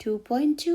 2.2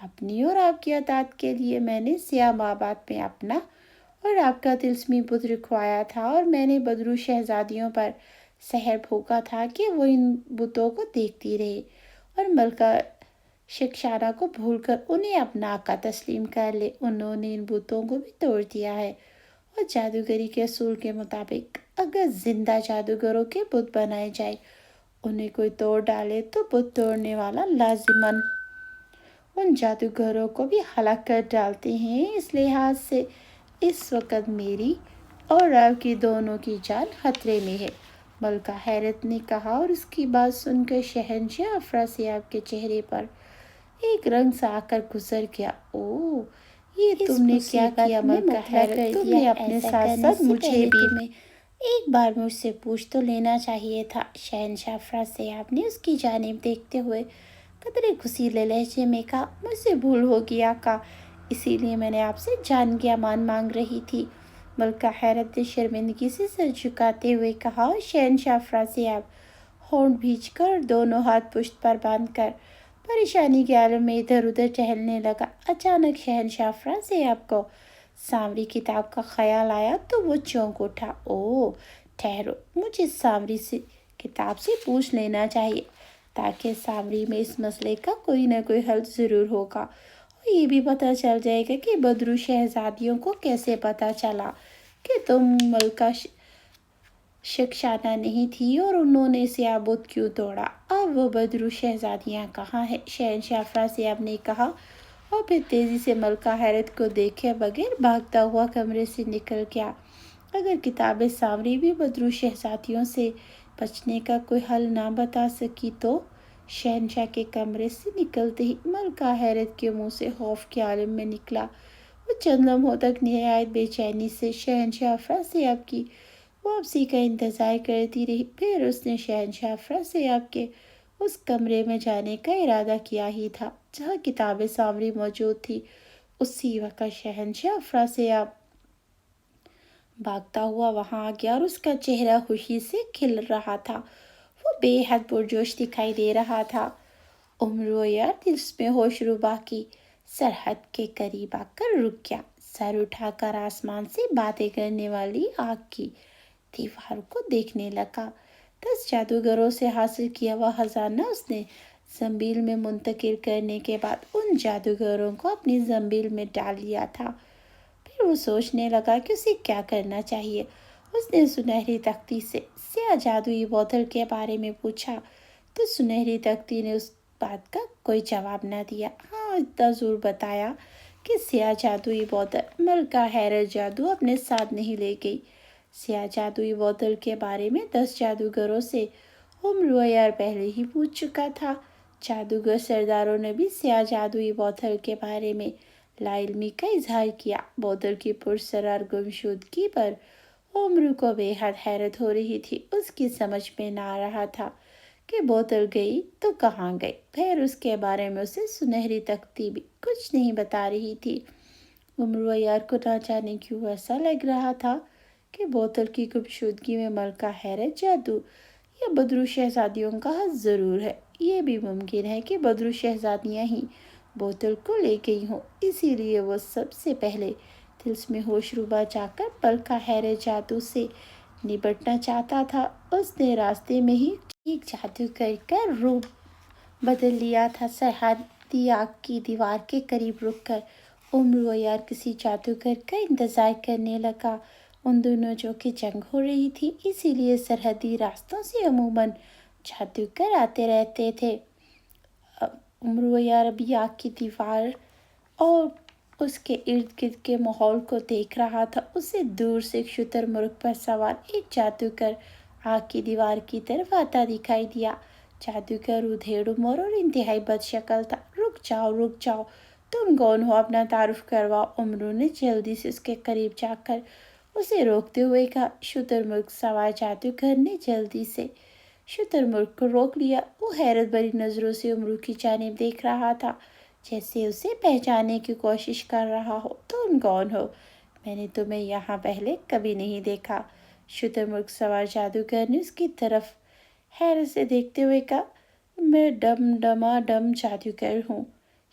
اپنی اور آپ کی اطاعت کے لیے میں نے سیاہ مابعد میں اپنا اور آپ کا طلسمی بت رکھوایا تھا، اور میں نے بدرو شہزادیوں پر سحر پھونکا تھا کہ وہ ان بتوں کو دیکھتی رہے اور ملکہ شکشانہ کو بھول کر انہیں اپنا آقا تسلیم کر لے۔ انہوں نے ان بتوں کو بھی توڑ دیا ہے، اور جادوگری کے اصول کے مطابق اگر زندہ جادوگروں کے بت بنائے جائے، انہیں کوئی توڑ ڈالے تو بت توڑنے والا لازماً ان جادوگروں کو بھی ہلاک کر ڈالتے ہیں۔ اس لحاظ سے اس وقت میری اور آپ کی دونوں کی جان خطرے میں ہے، ملکہ حیرت نے کہا، اور اس کی بات سن کر شہنشاہ افراسیاب کے چہرے پر ایک رنگ سا آ کر گزر گیا۔ اوہ، یہ تم نے کیا کیا ملکہ حیرت؟ تم نے اپنے ساتھ ساتھ مجھے بھی ایک بار مجھ سے پوچھ تو لینا چاہیے تھا۔ شہنشاہ افراسیاب نے اس کی جانب دیکھتے ہوئے قدرے غصیلے لہجے میں کہا، مجھ سے بھول ہو گئی آقا، اسی لیے میں نے آپ سے جان کی امان مانگ رہی تھی۔ ملکہ حیرت نے شرمندگی سے سر جھکاتے ہوئے کہا، اور شہنشاہ افراسیاب ہونٹ بھینچ کر دونوں ہاتھ پشت پر باندھ کر پریشانی کے عالم میں ادھر ادھر ٹہلنے لگا۔ اچانک شہنشاہ افراسیاب کو سامری کتاب کا خیال آیا تو وہ چونک اٹھا۔ اوہ، ٹھہرو، مجھے سامری سے کتاب سے پوچھ لینا چاہیے، تاکہ سامری میں اس مسئلے کا کوئی نہ کوئی حل ضرور ہوگا، اور یہ بھی پتہ چل جائے گا کہ بدرو شہزادیوں کو کیسے پتہ چلا کہ تم ملکہ شکشانہ نہیں تھی اور انہوں نے سیاہ بت کیوں توڑا۔ اب وہ بدرو شہزادیاں کہاں ہیں؟ شہنشاہ افراسیاب نے کہا، اور پھر تیزی سے ملکہ حیرت کو دیکھے بغیر بھاگتا ہوا کمرے سے نکل گیا۔ اگر کتاب سامری بھی بدرو شہزادیوں سے بچنے کا کوئی حل نہ بتا سکی تو شہنشاہ کے کمرے سے نکلتے ہی ملکہ حیرت کے منہ سے خوف کے عالم میں نکلا۔ وہ چند لمحوں تک نہایت بے چینی سے شہنشاہ افراسیاب کی واپسی کا انتظار کرتی رہی۔ پھر اس نے شہنشاہ افراسیاب کے اس کمرے میں جانے کا ارادہ کیا ہی تھا جہاں کتاب سامری موجود تھی۔ اسی وقت شہنشاہ افراسیاب بھاگتا ہوا وہاں آ گیا، اور اس کا چہرہ خوشی سے کھل رہا تھا۔ وہ بے حد پرجوش دکھائی دے رہا تھا۔ امرویہ دلس میں ہوش ربا کی سرحد کے قریب آ کر رک گیا، سر اٹھا کر آسمان سے باتیں کرنے والی آگ کی دیوار کو دیکھنے لگا۔ 10 جادوگروں سے حاصل کیا ہوا خزانہ اس نے زنبیل میں منتقل کرنے کے بعد ان جادوگروں کو اپنی زنبیل میں ڈال لیا تھا۔ پھر وہ سوچنے لگا کہ اسے کیا کرنا چاہیے۔ اس نے سنہری تختی سے سیاہ جادوئی بوتل کے بارے میں پوچھا تو سنہری تختی نے اس بات کا کوئی جواب نہ دیا۔ ہاں، اتنا ضرور بتایا کہ سیاہ جادوئی بوتل ملکہ حیرت جادو اپنے ساتھ نہیں لے گئی۔ سیاہ جادوئی بوتل کے بارے میں 10 جادوگروں سے امرویار پہلے ہی پوچھ چکا تھا۔ جادوگر سرداروں نے بھی سیاہ جادوئی بوتل کے بارے میں لا علمی کا اظہار کیا۔ بوتل کی پرسرار گمشدگی پر امرو کو بے حد حیرت ہو رہی تھی۔ اس کی سمجھ میں نہ آ رہا تھا کہ بوتل گئی تو کہاں گئی۔ پھر اس کے بارے میں اسے سنہری تختی بھی کچھ نہیں بتا رہی تھی۔ امرویار کو نہ جانے کیوں ایسا لگ رہا تھا کہ بوتل کی گمشدگی میں ملکہ حیرت جادو یا بدرو شہزادیوں کا ہاتھ ضرور ہے۔ یہ بھی ممکن ہے کہ بدرو شہزادیاں ہی بوتل کو لے گئی ہوں، اسی لیے وہ سب سے پہلے دلس میں ہوش ربا جا کر ملکہ حیرت جادو سے نبٹنا چاہتا تھا۔ اس نے راستے میں ہی ایک جادوگر کا روپ بدل لیا تھا۔ سرحدی آگ کی دیوار کے قریب رک کر امرویار کسی جادوگر کا انتظار کرنے لگا۔ ان دونوں جو کہ جنگ ہو رہی تھی، اسی لیے سرحدی راستوں سے عموماً جادوگر آتے رہتے تھے۔ امرویار ابھی آگ کی دیوار اور اس کے ارد گرد کے ماحول کو دیکھ رہا تھا۔ اسے دور سے ایک شتر مرغ پر سوار ایک جادوگر آگ کی دیوار کی طرف آتا دکھائی دیا۔ جادوگر ادھیڑ عمر اور انتہائی بد شکل تھا۔ رک جاؤ، تم کون ہو؟ اپنا تعارف کرواؤ۔ امرو نے جلدی سے اس کے قریب جا کر اسے روکتے ہوئے کہا۔ شتر مرغ سوار جادوگر نے جلدی سے شتر مرغ کو روک لیا۔ وہ حیرت بھری نظروں سے امرو کی جانب دیکھ رہا تھا، جیسے اسے پہچاننے کی کوشش کر رہا ہو۔ تم کون ہو؟ میں نے تمہیں یہاں پہلے کبھی نہیں دیکھا۔ شتر مرغ سوار جادوگر نے اس کی طرف حیرت سے دیکھتے ہوئے کہا، میں ڈم ڈما ڈم جادوگر ہوں،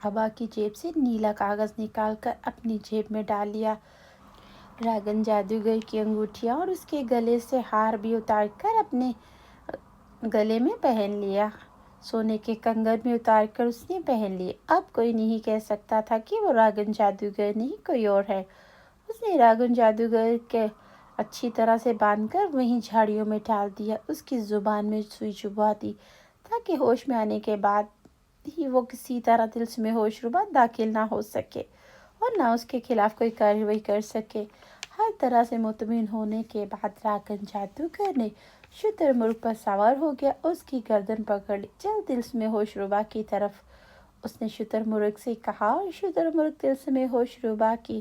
ابا کی جیب سے نیلا کاغذ نکال کر اپنی جیب میں ڈال لیا۔ راگن جادوگر کی انگوٹھیاں اور اس کے گلے سے ہار بھی اتار کر اپنے گلے میں پہن لیا۔ سونے کے کنگن میں اتار کر اس نے پہن لیے۔ اب کوئی نہیں کہہ سکتا تھا کہ وہ راگن جادوگر نہیں کوئی اور ہے۔ اس نے راگن جادوگر کے اچھی طرح سے باندھ کر وہیں جھاڑیوں میں ڈال دیا۔ اس کی زبان میں سوئی چبھا دی تاکہ ہوش میں آنے کے بعد ہی وہ کسی طرح طلسم میں ہوش ربا داخل نہ ہو سکے اور نہ اس کے خلاف کوئی کارروائی کر سکے۔ ہر طرح سے مطمئن ہونے کے بعد راگن جادوگر نے شتر مرغ پر سوار ہو گیا اور اس کی گردن پکڑ لی۔ چل طلسم میں ہوش ربا کی طرف، اس نے شتر مرغ سے کہا، اور شتر مرغ طلسم میں ہوش ربا کی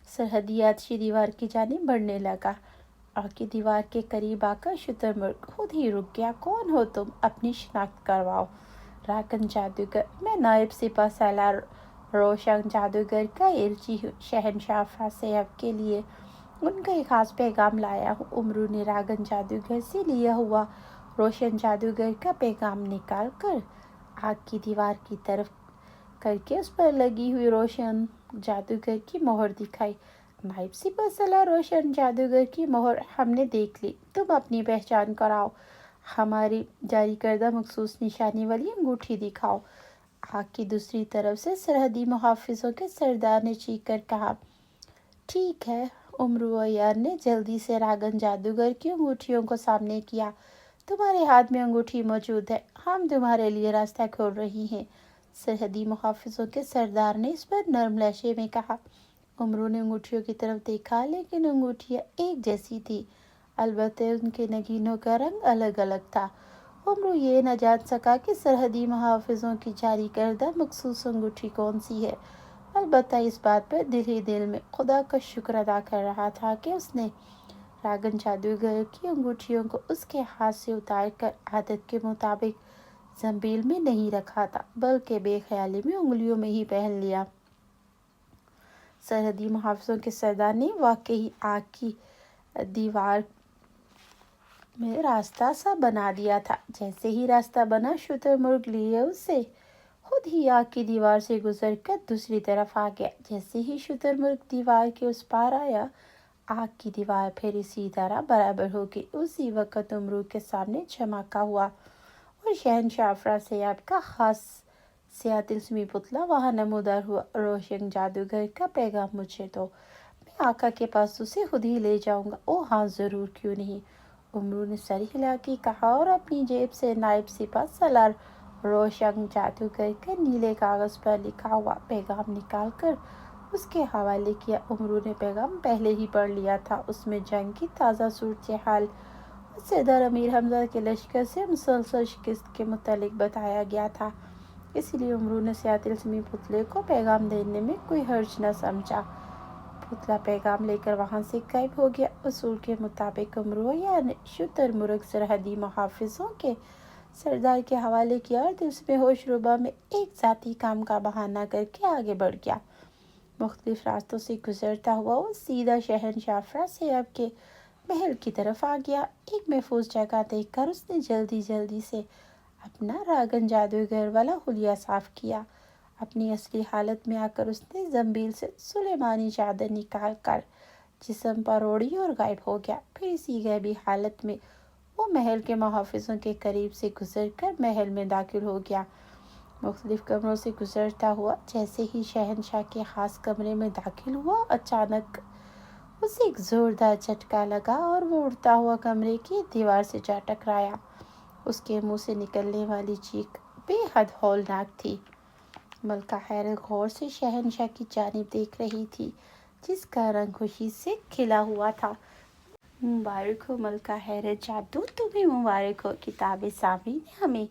سرحدی آتشی دیوار کی جانب بڑھنے لگا۔ آگ کی دیوار کے قریب آ کر شتر مرغ خود ہی رک گیا۔ کون ہو تم؟ اپنی شناخت کرواؤ۔ راگن جادوگر: میں نائب سپہ سالار روشن جادوگر کا ایلچی ہوں۔ شہنشاہ فاسیاب کے لیے ان کا ایک خاص پیغام لایا ہوں۔ امرو نے راگن جادوگر سے لیا ہوا روشن جادوگر کا پیغام نکال کر آگ کی دیوار کی طرف کر کے اس پر لگی ہوئی روشن جادوگر کی مہر دکھائی۔ نائب سپہ سالار روشن جادوگر کی مہر ہم نے دیکھ لی۔ تم اپنی پہچان کراؤ۔ ہماری جاری کردہ مخصوص نشانی والی انگوٹھی دکھاؤ۔ آگ کی دوسری طرف سے سرحدی محافظوں کے سردار نے چیخ کر کہا۔ ٹھیک ہے۔ امرو عیار نے جلدی سے راگن جادوگر کی انگوٹھیوں کو سامنے کیا۔ تمہارے ہاتھ میں انگوٹھی موجود ہے، ہم تمہارے لیے راستہ کھول رہی ہیں، سرحدی محافظوں کے سردار نے اس پر نرم لہجے میں کہا۔ امرو نے انگوٹھیوں کی طرف دیکھا، لیکن انگوٹھیاں ایک جیسی تھیں، البتہ ان کے نگینوں کا رنگ الگ الگ تھا۔ امرو یہ نہ جان سکا کہ سرحدی محافظوں کی جاری کردہ مخصوص انگوٹھی کون سی ہے، البتہ اس بات پر دل ہی دل میں خدا کا شکر ادا کر رہا تھا کہ اس نے راگن جادوگر کی انگوٹھیوں کو اس کے ہاتھ سے اتار کر عادت کے مطابق زنبیل میں نہیں رکھا تھا، بلکہ بے خیالی میں انگلیوں میں ہی پہن لیا۔ سرحدی محافظوں کے سردار نے واقعی آگ کی دیوار میں راستہ سا بنا دیا تھا۔ جیسے ہی راستہ بنا، شتر مرغ لیے اسے خود ہی آگ کی دیوار سے گزر کر دوسری طرف آ گیا۔ جیسے ہی شتر مرغ دیوار کے اس پار آیا، آگ کی دیوار پھر اسی طرح برابر ہو گئی۔ اسی وقت امرو کے سامنے دھماکہ ہوا اور شہنشاہ فاسیاب کا خاص سیاہ طلسمی پتلا وہاں نمودار ہوا۔ روشن جادوگر کا پیغام مجھے دو، میں آقا کے پاس اسے خود ہی لے جاؤں گا۔ او ہاں ضرور، کیوں نہیں، امرو نے سر ہلا کے کہا اور اپنی جیب سے نائب سپہ سالار روشن جادوگر کے نیلے کاغذ پر لکھا ہوا پیغام نکال کر اس کے حوالے کیا۔ امرو نے پیغام پہلے ہی پڑھ لیا تھا۔ اس میں جنگ کی تازہ صورتحال اور سردار امیر حمزہ کے لشکر سے مسلسل شکست کے متعلق بتایا گیا تھا، اس لیے امرو نے سیاہ طلسمی پتلے کو پیغام دینے میں کوئی حرج نہ سمجھا۔ پتلا پیغام لے کر وہاں سے غائب ہو گیا۔ اصول کے مطابق امرو عیار نے شتر مرغ سرحدی محافظوں کے سردار کے حوالے کیا اور طلسم ہوش ربا میں ایک ذاتی کام کا بہانہ کر کے آگے بڑھ گیا۔ مختلف راستوں سے گزرتا ہوا وہ سیدھا شہنشاہ فاسیاب کے محل کی طرف آ گیا۔ ایک محفوظ جگہ دیکھ کر اس نے جلدی سے اپنا راگن جادوگر والا حلیہ صاف کیا۔ اپنی اصلی حالت میں آ کر اس نے زنبیل سے سلیمانی چادر نکال کر جسم پر اوڑھی اور غائب ہو گیا۔ پھر اسی غیبی حالت میں وہ محل کے محافظوں کے قریب سے گزر کر محل میں داخل ہو گیا۔ مختلف کمروں سے گزرتا ہوا جیسے ہی شہنشاہ کے خاص کمرے میں داخل ہوا، اچانک اسے ایک زوردار جھٹکا لگا اور وہ اڑتا ہوا کمرے کی دیوار سے جا ٹکرایا۔ اس کے منہ سے نکلنے والی چیخ بے حد ہولناک تھی۔ ملکہ حیرت غور سے شہنشاہ کی جانب دیکھ رہی تھی، جس کا رنگ خوشی سے کھلا ہوا تھا۔ مبارک ہو ملکہ حیرت جادو، تمہیں مبارک ہو۔ کتاب سامری نے ہمیں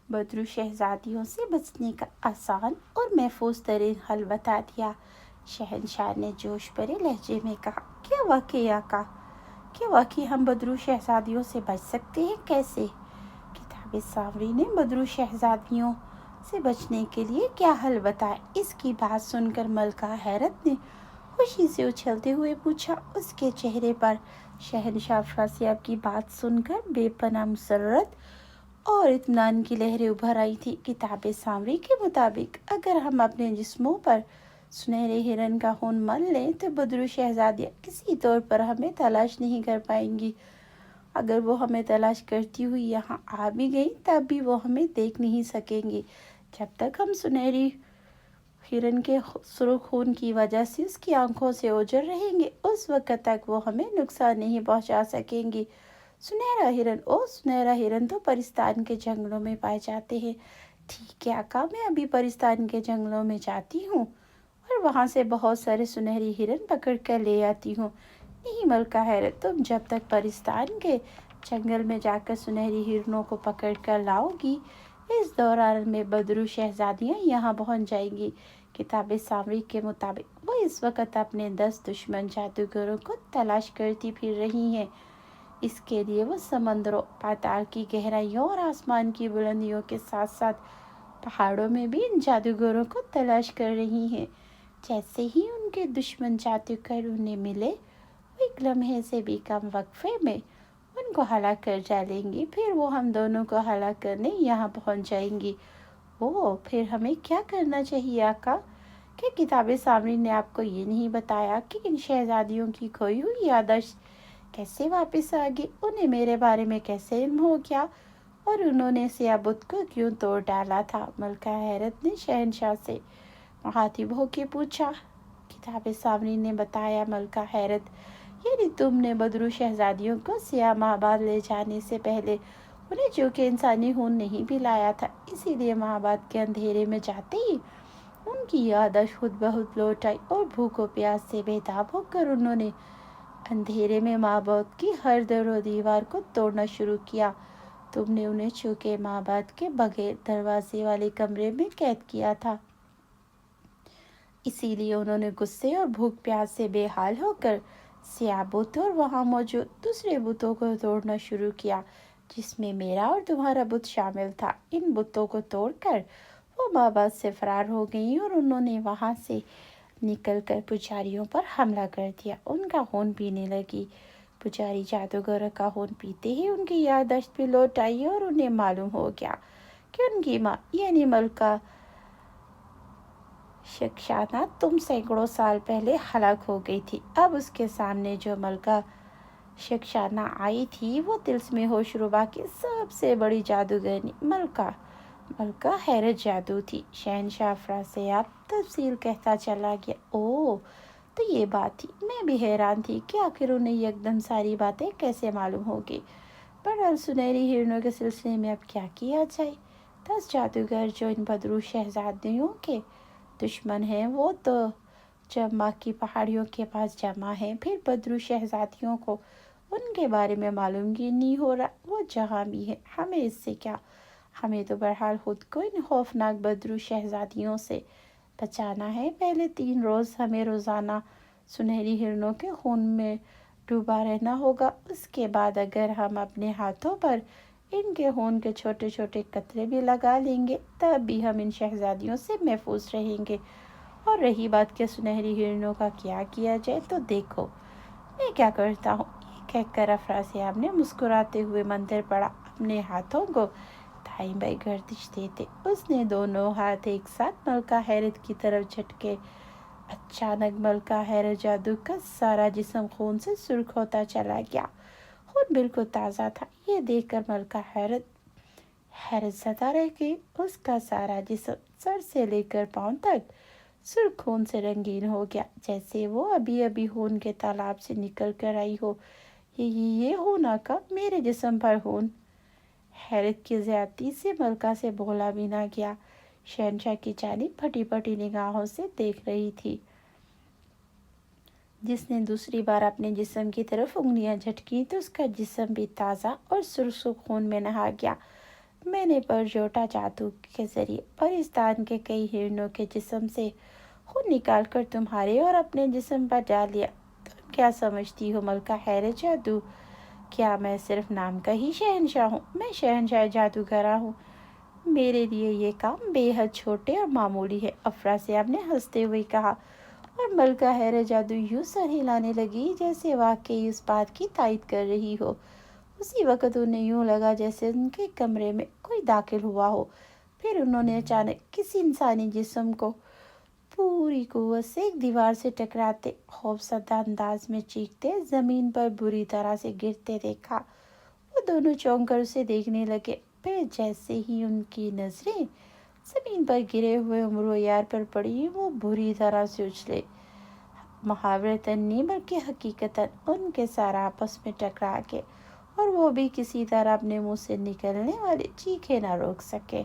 بدرو شہزادیوں سے بچنے کا آسان اور محفوظ ترین حل بتا دیا، شہنشاہ نے جوش بھرے لہجے میں کہا۔ کیا واقعی آقا؟ کیا واقعی ہم بدرو شہزادیوں سے بچ سکتے ہیں؟ کیسے؟ کتاب سامری نے بدرو شہزادیوں سے بچنے کے لیے کیا حل بتایا؟ اس کی بات سن کر ملکہ حیرت نے خوشی سے اچھلتے ہوئے پوچھا۔ اس کے چہرے پر شہنشاہ فاسیاب کی بات سن کر بے پناہ مسرت اور اطمینان کی لہریں ابھر آئی تھی۔ کتاب سامری کے مطابق اگر ہم اپنے جسموں پر سنہرے ہرن کا خون مل لیں تو بدرو شہزادیاں کسی طور پر ہمیں تلاش نہیں کر پائیں گی۔ اگر وہ ہمیں تلاش کرتی ہوئی یہاں آ بھی گئی تب بھی وہ ہمیں دیکھ نہیں سکیں گی۔ جب تک ہم سنہری ہرن کے سرخ خون کی وجہ سے اس کی آنکھوں سے اوجھل رہیں گے، اس وقت تک وہ ہمیں نقصان نہیں پہنچا سکیں گی۔ سنہرا ہرن، سنہرا ہرن تو پرستان کے جنگلوں میں پائے جاتے ہیں۔ ٹھیک ہے آقا، میں ابھی پرستان کے جنگلوں میں جاتی ہوں اور وہاں سے بہت سارے سنہری ہرن پکڑ کر لے آتی ہوں۔ نہیں ملکہ حیرت، تم جب تک پرستان کے جنگل میں جا کر سنہری ہرنوں کو پکڑ کر لاؤ گی، اس دوران میں بدرو شہزادیاں یہاں پہنچ جائیں گی۔ کتاب سامری کے مطابق وہ اس وقت اپنے 10 دشمن جادوگروں کو تلاش کرتی پھر رہی ہیں۔ اس کے لیے وہ سمندروں، پاتال کی گہرائیوں اور آسمان کی بلندیوں کے ساتھ ساتھ پہاڑوں میں بھی ان جادوگروں کو تلاش کر رہی ہیں۔ جیسے ہی ان کے دشمن جادوگر انہیں ملے، وہ ایک لمحے سے بھی کم وقفے میں ان کو ہلاک کر ڈالیں گی۔ پھر وہ ہم دونوں کو ہلاک کرنے یہاں پہنچ جائیں گی۔ پھر ہمیں کیا کرنا چاہیے آقا؟ کہ کتاب سامری نے آپ کو یہ نہیں بتایا کہ ان شہزادیوں کی کھوئی ہوئی یادداشت کیسے واپس آ گئی، انہیں میرے بارے میں کیسے علم ہو گیا اور انہوں نے سیاہ بت کو کیوں توڑ ڈالا تھا؟ ملکہ حیرت نے شہنشاہ سے مخاطب ہو کے پوچھا۔ کتاب سامری نے بتایا، ملکہ حیرت، یعنی تم نے بدرو شہزادیوں کو سیاہ مہاباد لے جانے سے پہلے انہیں چونکہ انسانی خون نہیں پلایا تھا، اسی لیے مہاباد کے اندھیرے میں جاتے ہی ان کی یادداشت خود بخود لوٹ آئی اور بھوک و پیاس سے بےتاب ہو کر انہوں نے اندھیرے میں معبود کی ہر در و دیوار کو توڑنا شروع کیا۔ تم نے انہیں چونکہ معبود کے بغیر دروازے والے کمرے میں قید کیا تھا، اسی لیے انہوں نے غصے اور بھوک پیاس سے بے حال ہو کر سیاہ بت اور وہاں موجود دوسرے بتوں کو توڑنا شروع کیا، جس میں میرا اور تمہارا بت شامل تھا۔ ان بتوں کو توڑ کر وہ معبود سے فرار ہو گئیں اور انہوں نے وہاں سے نکل کر پجاریوں پر حملہ کر دیا، ان کا خون پینے لگی۔ پجاری جادوگروں کا خون پیتے ہی ان کی یادداشت بھی لوٹ آئی اور انہیں معلوم ہو گیا کہ ان کی ماں یعنی ملکہ شکشانہ تم سینکڑوں سال پہلے ہلاک ہو گئی تھی۔ اب اس کے سامنے جو ملکہ شکشانہ آئی تھی وہ طلسم ہوش ربا کی سب سے بڑی جادوگرنی ملکہ حیرت جادو تھی۔ شہنشاہ افراسیاب تفصیل کہتا چلا گیا۔ تو یہ بات تھی، میں بھی حیران تھی کہ آخر انہیں یکدم ساری باتیں کیسے معلوم ہوگی۔ بہرحال سنہری ہرنوں کے سلسلے میں اب کیا کیا جائے؟ 10 جادوگر جو ان بدرو شہزادیوں کے دشمن ہیں وہ تو جمع کی پہاڑیوں کے پاس جمع ہیں، پھر بدرو شہزادیوں کو ان کے بارے میں معلوم ہی نہیں ہو رہا، وہ جہاں بھی ہیں، ہمیں اس سے کیا؟ ہمیں تو بہرحال خود کو ان خوفناک بدرو شہزادیوں سے بچانا ہے۔ پہلے 3 روز ہمیں روزانہ سنہری ہرنوں کے خون میں ڈوبا رہنا ہوگا، اس کے بعد اگر ہم اپنے ہاتھوں پر ان کے خون کے چھوٹے چھوٹے قطرے بھی لگا لیں گے تب بھی ہم ان شہزادیوں سے محفوظ رہیں گے۔ اور رہی بات کہ سنہری ہرنوں کا کیا کیا جائے، تو دیکھو میں کیا کرتا ہوں۔ یہ کہہ کر افراسیاب نے مسکراتے ہوئے منتر پڑھا، اپنے ہاتھوں کو دائیں بائیں گردش دیتے اس نے دونوں ہاتھ ایک ساتھ ملکہ حیرت کی طرف جھٹکے۔ اچانک ملکہ حیرت جادو کا سارا جسم خون سے سرخ ہوتا چلا گیا، خون بالکل تازہ تھا۔ یہ دیکھ کر ملکہ حیرت زدہ رہ گئی، اس کا سارا جسم سر سے لے کر پاؤں تک سرخ خون سے رنگین ہو گیا، جیسے وہ ابھی ابھی خون کے تالاب سے نکل کر آئی ہو۔ یہ خون آقا، میرے جسم پر خون! حیرت کی زیادتی سے ملکہ سے بولا بھی نہ گیا، شہنشاہ کی جانب پھٹی پھٹی نگاہوں سے دیکھ رہی تھی، جس نے دوسری بار اپنے جسم کی طرف انگلیاں جھٹکی تو اس کا جسم بھی تازہ اور سرخ خون میں نہا گیا۔ میں نے پرجوٹا جادو کے ذریعے پرستان کے کئی ہرنوں کے جسم سے خون نکال کر تمہارے اور اپنے جسم پر ڈال لیا۔ تم کیا سمجھتی ہو ملکہ حیرت جادو؟ کیا میں صرف نام کا ہی شہنشاہ ہوں؟ میں شہنشاہ جادوگرہ ہوں، میرے لیے یہ کام بے حد چھوٹے اور معمولی ہے، افراسیاب نے ہنستے ہوئے کہا، اور ملکہ حیرت جادو یوں سر ہلانے لگی جیسے واقعی اس بات کی تائید کر رہی ہو۔ اسی وقت انہیں یوں لگا جیسے ان کے کمرے میں کوئی داخل ہوا ہو۔ پھر انہوں نے اچانک کسی انسانی جسم کو پوری قوت سے ایک دیوار سے ٹکراتے، خوفزدہ انداز میں چیختے، زمین پر بری طرح سے گرتے دیکھا۔ وہ دونوں چونک کر اسے دیکھنے لگے۔ پھر جیسے ہی ان کی نظریں زمین پر گرے ہوئے عمر یار پر پڑی، وہ بری طرح سے اچھلے۔ محاورتاً نہیں بلکہ حقیقتاً ان کے سر آپس میں ٹکرا کے، اور وہ بھی کسی طرح اپنے منہ سے نکلنے والی چیخیں نہ روک سکے۔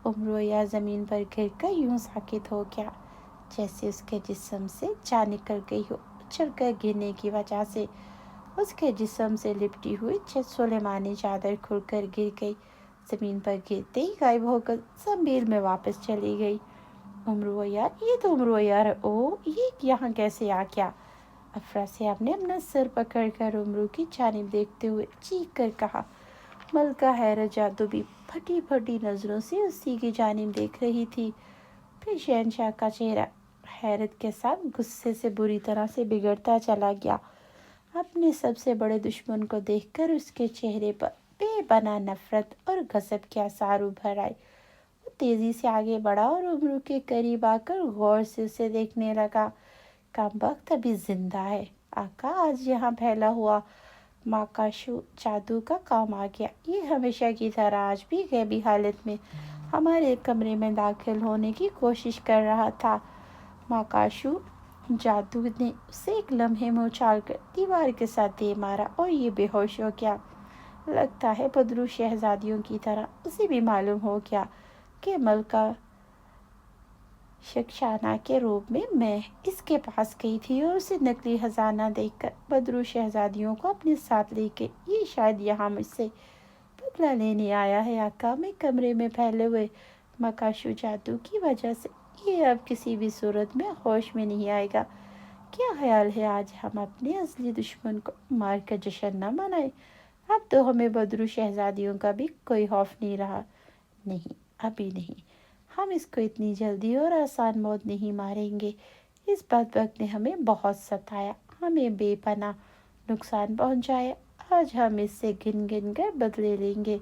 عمر یار زمین پر گر کر یوں ساکت ہو گیا جیسے اس کے جسم سے جان نکل گئی ہو۔ اچھل کر گرنے کی وجہ سے اس کے جسم سے لپٹی ہوئی سلیمانی چادر کھل کر گر گئی، زمین پر گرتے ہی غائب ہو کر زنبیل میں واپس چلی گئی۔ عمر یار، یہ تو عمر یار ہے، او یہ یہاں کیسے آ گیا؟ افراسیاب نے اپنا سر پکڑ کر عمر کی جانب دیکھتے ہوئے چیخ کر کہا۔ ملکہ حیرت جادو بھی پھٹی پھٹی نظروں سے اسی کی جانب دیکھ رہی تھی۔ پھر شہنشاہ کا چہرہ حیرت کے ساتھ غصے سے بری طرح سے بگڑتا چلا گیا۔ اپنے سب سے بڑے دشمن کو دیکھ کر اس کے چہرے پر بے پناہ نفرت اور غضب کے آثار ابھر آئے۔ وہ تیزی سے آگے بڑھا اور عمر کے قریب آ کر غور سے اسے دیکھنے لگا۔ کمبخت ابھی زندہ ہے آقا، آج یہاں پھیلا ہوا ماکاشو جادو کا کام آ گیا۔ یہ ہمیشہ کی طرح آج بھی غیبی حالت میں ہمارے کمرے میں داخل ہونے کی کوشش کر رہا تھا۔ ماکاشو جادو نے اسے ایک لمحے میں اچھال کر دیوار کے ساتھ دے مارا اور یہ بے ہوش ہو گیا۔ لگتا ہے بدرو شہزادیوں کی طرح اسے بھی معلوم ہو گیا کہ ملکہ شکشانہ کے روپ میں اس کے پاس گئی تھی اور اسے نقلی خزانہ دیکھ کر بدرو شہزادیوں کو اپنے ساتھ لے کے یہ شاید یہاں مجھ سے بدلہ لینے آیا ہے۔ آقا، میں کمرے میں پھیلے ہوئے مکاشو جادو کی وجہ سے یہ اب کسی بھی صورت میں ہوش میں نہیں آئے گا۔ کیا خیال ہے آج ہم اپنے اصلی دشمن کو مار کر جشن نہ منائیں؟ اب تو ہمیں بدرو شہزادیوں کا بھی کوئی خوف نہیں رہا۔ نہیں، ابھی نہیں، ہم اس کو اتنی جلدی اور آسان موت نہیں ماریں گے۔ اس بدبخت نے ہمیں بہت ستایا، ہمیں بے پناہ نقصان پہنچایا۔ آج ہم اس سے گن گن کر بدلے لیں گے،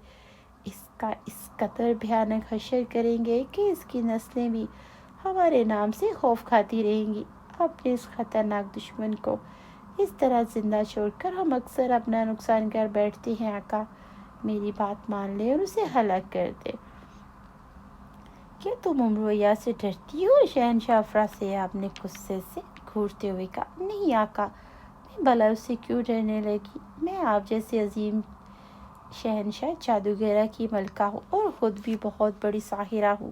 اس کا اس قدر بھیانک حشر کریں گے کہ اس کی نسلیں بھی ہمارے نام سے خوف کھاتی رہیں گی۔ اپنے اس خطرناک دشمن کو اس طرح زندہ چھوڑ کر ہم اکثر اپنا نقصان کر بیٹھتے ہیں۔ آقا، میری بات مان لے اور اسے ہلاک کر دے۔ کیا تم عمر سے ڈرتی ہو؟ شہنشاہ افراسیاب نے غصے سے گھورتے ہوئے کہا۔ نہیں آقا، میں بھلا اس سے کیوں ڈرنے لگی؟ میں آپ جیسے عظیم شہنشاہ جادوگرہ کی ملکہ ہوں اور خود بھی بہت بڑی ساحرہ ہوں۔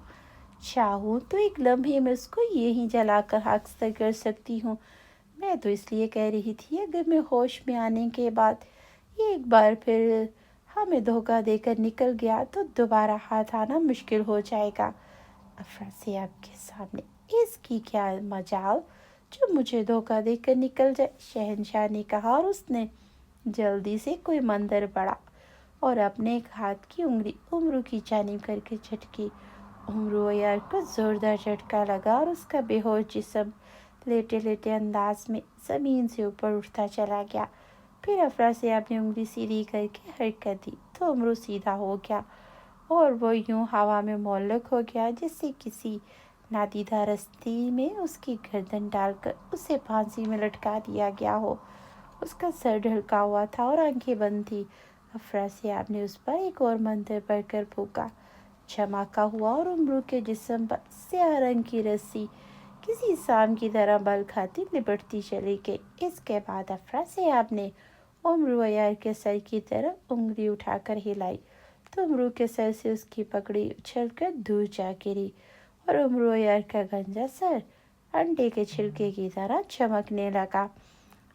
چاہوں تو ایک لمحے میں اس کو یہیں جلا کر خاکستر کر سکتی ہوں۔ میں تو اس لیے کہہ رہی تھی، اگر میں ہوش میں آنے کے بعد یہ ایک بار پھر ہمیں دھوکہ دے کر نکل گیا تو دوبارہ ہاتھ آنا مشکل ہو جائے گا۔ افراسیاب کے سامنے اس کی کیا مجال جو مجھے دھوکہ دے کر نکل جائے، شہنشاہ نے کہا، اور اس نے جلدی سے کوئی مندر پڑا اور اپنے ایک ہاتھ کی انگلی عمر کی جانب کر کے جھٹکی۔ عمر یار کو زوردار جھٹکا لگا اور اس کا بے ہوش جسم لیٹے لیٹے انداز میں زمین سے اوپر اٹھتا چلا گیا۔ پھر افراسیاب نے انگلی سیدھی کر کے حرکت دی تو عمر سیدھا ہو گیا اور وہ یوں ہوا میں معلق ہو گیا جیسے کسی نادیدہ رسی میں اس کی گردن ڈال کر اسے پھانسی میں لٹکا دیا گیا ہو۔ اس کا سر ڈھلکا ہوا تھا اور آنکھیں بند تھی۔ افراسیاب نے اس پر ایک اور منتر پڑھ کر پھونکا، جھماکا ہوا اور عمر کے جسم پر سیاہ رنگ کی رسی کسی سام کی طرح بل کھاتی لپٹتی چلی گئی۔ اس کے بعد افراسیاب نے عمر یار کے سر کی طرف انگلی اٹھا کر ہلائی تو عمر کے سر سے اس کی پگڑی اچھل کر دور جا گری اور عمر یار کا گنجا سر انڈے کے چھلکے کی طرح چمکنے لگا۔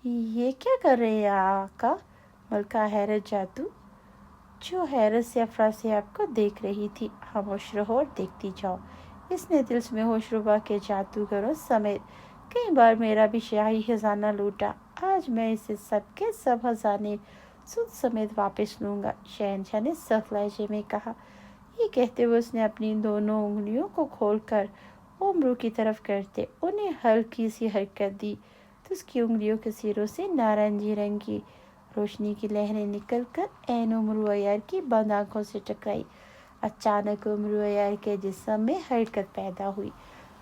یہ کیا کر رہے ہیں آقا؟ ملکہ حیرت جادو جو حیرت سے افراسیاب کو دیکھ رہی تھی۔ خاموش رہو اور دیکھتی جاؤ، اس نے دل میں ہوش ربا کے جادوگروں سمیت کئی بار میرا بھی شاہی خزانہ لوٹا۔ آج میں اسے سب کے سب خزانے سود سمیت واپس لوں گا، شہنشاہ نے سخت لہجے میں کہا۔ یہ کہتے ہوئے اس نے اپنی دونوں انگلیوں کو کھول کر عمر کی طرف کرتے انہیں ہلکی سی حرکت دی تو اس کی انگلیوں کے سروں سے نارنجی رنگ کی روشنی کی لہریں نکل کر عین عمر عیار کی بند آنکھوں سے ٹکرائی۔ اچانک عمر عیار کے جسم میں حرکت پیدا ہوئی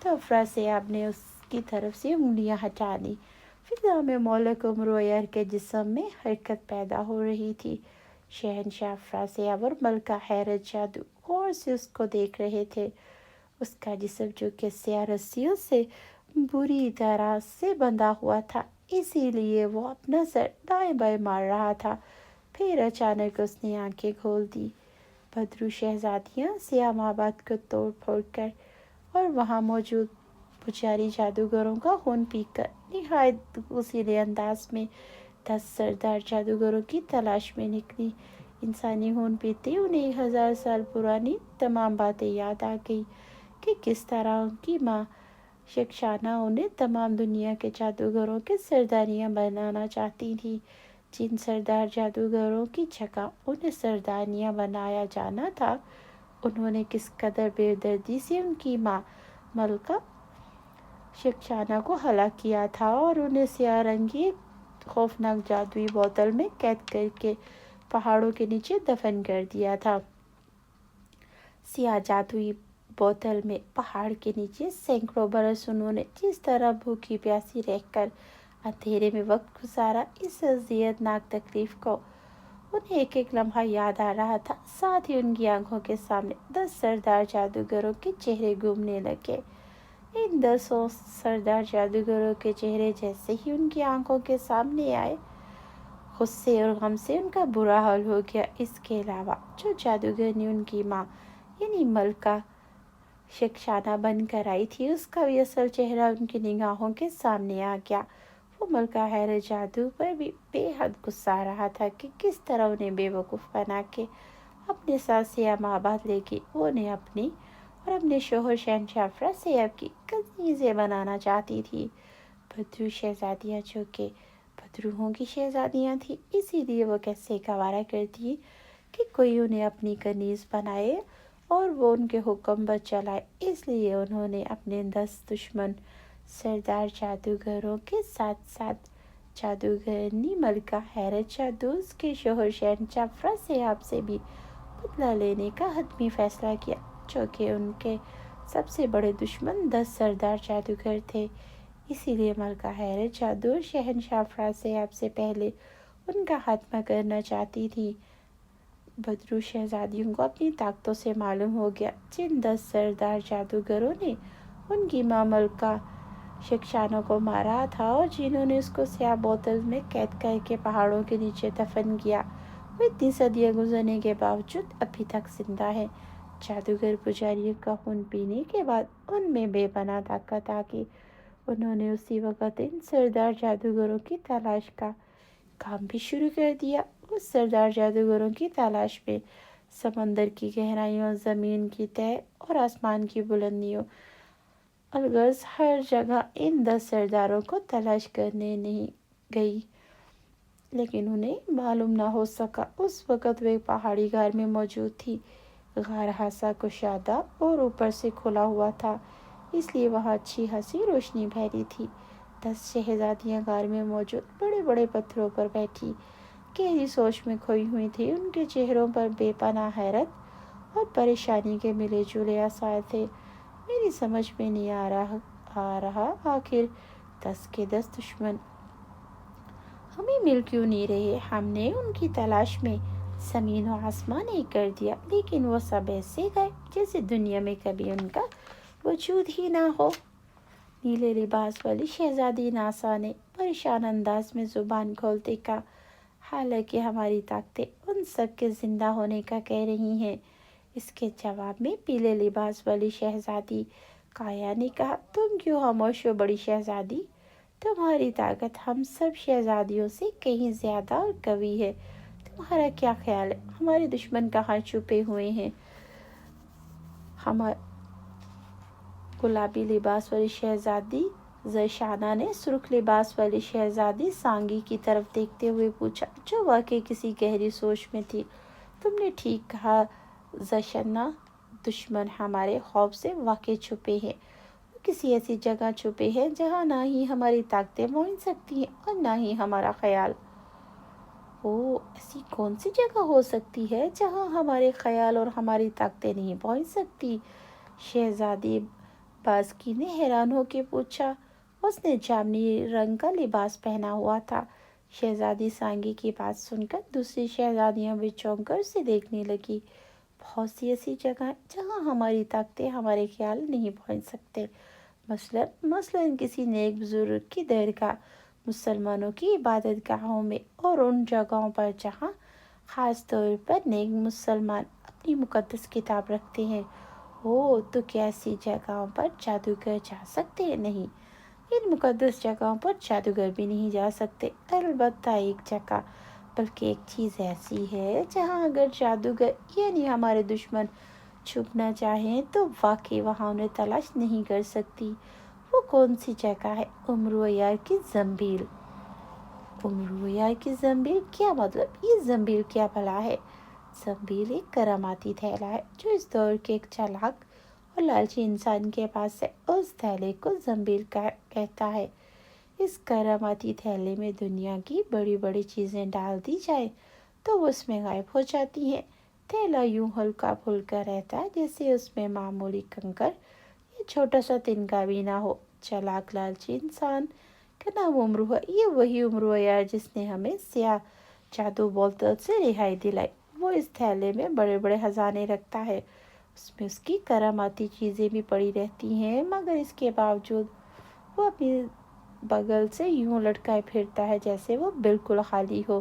تو افراسیاب نے اس کی طرف سے انگلیاں ہٹا لی۔ فضا میں مولک عمر عیار کے جسم میں حرکت پیدا ہو رہی تھی۔ شہنشاہ افراسیاب اور ملکہ حیرت جادو غور سے اس کو دیکھ رہے تھے۔ اس کا جسم جو کہ سیاہ رسیوں سے بری طرح سے بندھا ہوا تھا، اسی لیے وہ اپنا سر دائیں بائیں مار رہا تھا۔ پھر اچانک اس نے آنکھیں کھول دی۔ بدرو شہزادیاں سیام آباد کو توڑ پھوڑ کر اور وہاں موجود پجاری جادوگروں کا خون پی کر نہایت غصیلے انداز میں 10 سردار جادوگروں کی تلاش میں نکلی۔ انسانی خون پیتے انہیں 1000 سال پرانی تمام باتیں یاد آ گئی کہ کس طرح ان کی ماں شکشانہ انہیں تمام دنیا کے جادوگروں کے سرداریاں بنانا چاہتی تھی۔ جن سردار جادوگروں کی جگہ انہیں سردانیاں بنایا جانا تھا، انہوں نے کس قدر بے دردی سے ان کی ماں ملکہ شکشانہ کو ہلاک کیا تھا اور انہیں سیاہ رنگی خوفناک جادوئی بوتل میں قید کر کے پہاڑوں کے نیچے دفن کر دیا تھا۔ سیاہ جادوئی بوتل میں پہاڑ کے نیچے سینکڑوں برس انہوں نے جس طرح بھوکی پیاسی رہ کر اندھیرے میں وقت گزارا، اس اذیت ناک تکلیف کو انہیں ایک ایک لمحہ یاد آ رہا تھا۔ ساتھ ہی ان کی آنکھوں کے سامنے 10 سردار جادوگروں کے چہرے گھومنے لگے۔ ان 10 سردار جادوگروں کے چہرے جیسے ہی ان کی آنکھوں کے سامنے آئے، غصے اور غم سے ان کا برا حال ہو گیا۔ اس کے علاوہ جو جادوگر نے ان کی ماں یعنی ملکہ شکشانہ بن کر آئی تھی، اس کا بھی اصل چہرہ ان کی نگاہوں کے سامنے آ گیا۔ وہ ملکہ حیرت جادو پر بھی بے حد غصہ آ رہا تھا کہ کس طرح انہیں بے وقوف بنا کے اپنے ساتھ سیام آباد لے گئی۔ وہ انہیں اپنی اور اپنے شوہر شہنشاہ افراسیاب کی کنیزیں بنانا چاہتی تھی۔ بدرو شہزادیاں جو کہ بدروحوں کی شہزادیاں تھیں، اسی لیے وہ کیسے گوارا کرتی کہ کوئی انہیں اپنی کنیز بنائے اور وہ ان کے حکم پر چلائے۔ اس لیے انہوں نے اپنے 10 دشمن سردار جادوگروں کے ساتھ ساتھ جادوگرنی ملکہ حیرت جادو کے شوہر شہنشاہ افراسیاب سے بھی بدلہ لینے کا حتمی فیصلہ کیا، جو کہ ان کے سب سے بڑے دشمن 10 سردار جادوگر تھے۔ اسی لیے ملکہ حیرت جادو شہنشاہ افراسیاب سے پہلے ان کا خاتمہ کرنا چاہتی تھی۔ بدرو شہزادیوں کو اپنی طاقتوں سے معلوم ہو گیا۔ جن 10 سردار جادوگروں نے ان کی ماں ملکہ شکشانہ کو مارا تھا اور جنہوں نے اس کو سیاہ بوتل میں قید کر کے پہاڑوں کے نیچے دفن کیا، وہ اتنی صدیاں گزرنے کے باوجود ابھی تک زندہ ہے۔ جادوگر پجاریوں کا خون پینے کے بعد ان میں بے پناہ طاقت آ گئی۔ انہوں نے اسی وقت ان سردار جادوگروں کی تلاش کا کام بھی شروع کر دیا۔ اس سردار جادوگروں کی تلاش میں سمندر کی گہرائیوں، زمین کی تہہ اور آسمان کی بلندیوں، الغرض ہر جگہ ان 10 سرداروں کو تلاش کرنے نہیں گئی، لیکن انہیں معلوم نہ ہو سکا۔ اس وقت وہ ایک پہاڑی غار میں موجود تھی۔ غار خاصا کشادہ اور اوپر سے کھلا ہوا تھا، اس لیے وہاں اچھی خاصی روشنی پھیلی تھی۔ 10 شہزادیاں غار میں موجود بڑے بڑے پتھروں پر بیٹھی گہری سوچ میں کھوئی ہوئی تھی۔ ان کے چہروں پر بے پناہ حیرت اور پریشانی کے ملے جلے آثار تھے۔ میری سمجھ میں نہیں آ رہا آخر 10 کے 10 دشمن ہمیں مل کیوں نہیں رہے۔ ہم نے ان کی تلاش میں زمین و آسمان ایک کر دیا، لیکن وہ سب ایسے گئے جیسے دنیا میں کبھی ان کا وجود ہی نہ ہو۔ نیلے لباس والی شہزادی ناسا نے پریشان انداز میں زبان کھولتے کہا، حالانکہ ہماری طاقتیں ان سب کے زندہ ہونے کا کہہ رہی ہیں۔ اس کے جواب میں پیلے لباس والی شہزادی کایا نے کہا، تم کیوں خاموش ہو بڑی شہزادی؟ تمہاری طاقت ہم سب شہزادیوں سے کہیں زیادہ اور قوی ہے۔ تمہارا کیا خیال ہے ہمارے دشمن کہاں چھپے ہوئے ہیں؟ گلابی لباس والی شہزادی زرشانہ نے سرخ لباس والی شہزادی سانگی کی طرف دیکھتے ہوئے پوچھا، جو واقعی کسی گہری سوچ میں تھی۔ تم نے ٹھیک کہا زرشانہ، دشمن ہمارے خوف سے واقعی چھپے ہیں۔ وہ کسی ایسی جگہ چھپے ہیں جہاں نہ ہی ہماری طاقتیں پہنچ سکتی ہیں اور نہ ہی ہمارا خیال۔ ایسی کون سی جگہ ہو سکتی ہے جہاں ہمارے خیال اور ہماری طاقتیں نہیں پہنچ سکتی؟ شہزادی بازکی نے حیران ہو کے پوچھا۔ اس نے جامنی رنگ کا لباس پہنا ہوا تھا۔ شہزادی سانگی کی بات سن کر دوسری شہزادیاں بھی چونک کر اسے دیکھنے لگی۔ بہت سی ایسی جگہ جہاں ہماری طاقتیں ہمارے خیال نہیں پہنچ سکتے، مثلاً کسی نیک بزرگ کی درگاہ، مسلمانوں کی عبادت گاہوں میں، اور ان جگہوں پر جہاں خاص طور پر نیک مسلمان اپنی مقدس کتاب رکھتے ہیں۔ تو کیا ایسی جگہوں پر جادوگر جا سکتے ہیں؟ نہیں، ان مقدس جگہوں پر جادوگر بھی نہیں جا سکتے۔ البتہ ایک جگہ، بلکہ ایک چیز ایسی ہے جہاں اگر جادوگر یعنی ہمارے دشمن چھپنا چاہیں تو واقعی وہاں انہیں تلاش نہیں کر سکتی۔ وہ کون سی جگہ ہے؟ امرو عیار کی زنبیل۔ امرو عیار کی زنبیل؟ کیا مطلب؟ یہ زنبیل کیا بھلا ہے؟ زنبیل ایک کراماتی تھیلا ہے جو اس دور کے ایک چالاک اور لالچی انسان کے پاس ہے۔ اس تھیلے کو زنبیل کہتا ہے۔ اس کراماتی تھیلے میں دنیا کی بڑی بڑی چیزیں ڈال دی جائیں تو وہ اس میں غائب ہو جاتی ہیں۔ تھیلا یوں ہلکا پھلکا رہتا ہے جیسے اس میں معمولی کنکر یا چھوٹا سا تنکا بھی نہ ہو۔ چالاک لالچی انسان کا نام امرو ہے۔ یہ وہی امرو عیار جس نے ہمیں سیاہ جادو بولتے سے رہائی دلائی۔ وہ اس تھیلے میں بڑے بڑے خزانے رکھتا ہے۔ اس میں اس کی کراماتی چیزیں بھی پڑی رہتی ہیں، مگر اس کے باوجود وہ اپنی بغل سے یوں لٹکائے پھرتا ہے جیسے وہ بالکل خالی ہو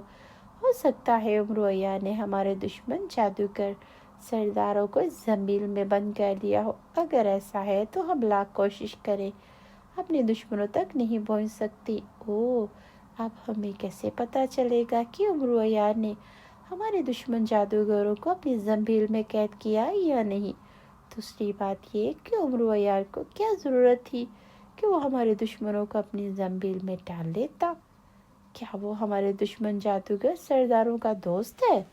سکتا ہے امرو عیار نے ہمارے دشمن جادوگر سرداروں کو اس زنبیل میں بند کر دیا ہو۔ اگر ایسا ہے تو ہم لاکھ کوشش کریں اپنے دشمنوں تک نہیں پہنچ سکتی۔ اب ہمیں کیسے پتہ چلے گا کہ امرو عیار نے ہمارے دشمن جادوگروں کو اپنی زنبیل میں قید کیا یا نہیں؟ دوسری بات یہ کہ امرو عیار کو کیا ضرورت تھی کہ وہ ہمارے دشمنوں کو اپنی زنبیل میں ڈال لیتا؟ کیا وہ ہمارے دشمن جادوگر سرداروں کا دوست ہے؟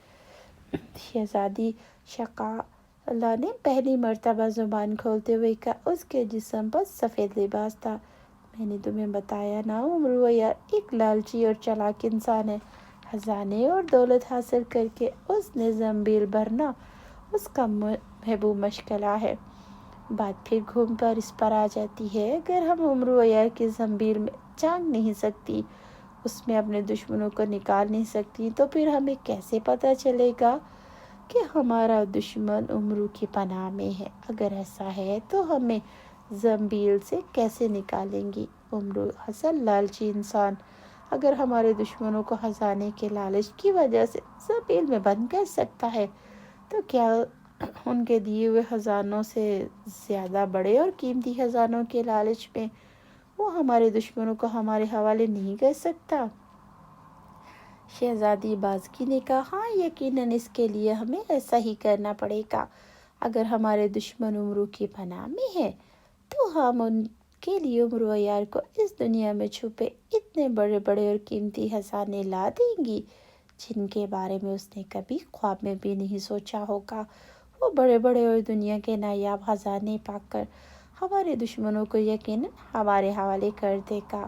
شہزادی شکالہ نے پہلی مرتبہ زبان کھولتے ہوئے کہا۔ اس کے جسم پر سفید لباس تھا۔ میں نے تمہیں بتایا نا، امرو عیار ایک لالچی اور چالاک انسان ہے۔ خزانے اور دولت حاصل کر کے اس نے زنبیل بھرنا اس کا محبوب مشغلہ ہے۔ بات پھر گھوم کر اس پر آ جاتی ہے، اگر ہم امرو عیار کی زنبیل میں جھانک نہیں سکتی، اس میں اپنے دشمنوں کو نکال نہیں سکتی، تو پھر ہمیں کیسے پتہ چلے گا کہ ہمارا دشمن امرو کی پناہ میں ہے؟ اگر ایسا ہے تو ہمیں زنبیل سے کیسے نکالیں گی؟ امرو اصل لالچی انسان اگر ہمارے دشمنوں کو خزانے کے لالچ کی وجہ سے زنبیل میں بند کر سکتا ہے تو کیا ان کے دیے ہوئے خزانوں سے زیادہ بڑے اور قیمتی خزانوں کے لالچ میں وہ ہمارے دشمنوں کو ہمارے حوالے نہیں کر سکتا؟ شہزادی بازکی نے کہا، ہاں، یقیناً اس کے لیے ہمیں ایسا ہی کرنا پڑے گا۔ اگر ہمارے دشمن امرو کی پناہ میں ہیں تو ہم ان کے لیے امرو عیار کو اس دنیا میں چھپے اتنے بڑے بڑے اور قیمتی خزانے لا دیں گی جن کے بارے میں اس نے کبھی خواب میں بھی نہیں سوچا ہوگا۔ وہ بڑے بڑے اور دنیا کے نایاب خزانے پا کر ہمارے دشمنوں کو یقیناً ہمارے حوالے کر دے گا۔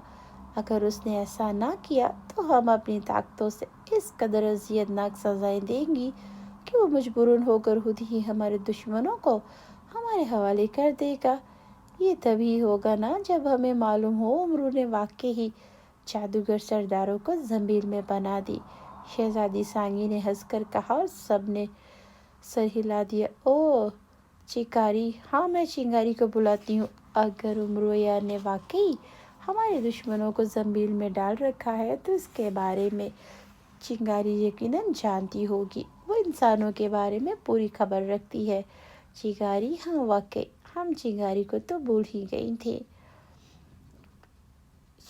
اگر اس نے ایسا نہ کیا تو ہم اپنی طاقتوں سے اس قدر اذیت ناک سزائیں دیں گی کہ وہ مجبوراً ہو کر خود ہی ہمارے دشمنوں کو ہمارے حوالے کر دے گا۔ یہ تبھی ہوگا نا جب ہمیں معلوم ہو امرو نے واقعی جادوگر سرداروں کو زنبیل میں بنا دی۔ شہزادی سانگی نے ہنس کر کہا اور سب نے سر ہلا دیا۔ چنگاری! ہاں، میں چنگاری کو بلاتی ہوں۔ اگر امرو عیار نے واقعی ہمارے دشمنوں کو زنبیل میں ڈال رکھا ہے تو اس کے بارے میں چنگاری یقیناً جانتی ہوگی۔ وہ انسانوں کے بارے میں پوری خبر رکھتی ہے۔ چنگاری! ہاں، واقعی ہم چنگاری کو تو بھول ہی گئی تھے۔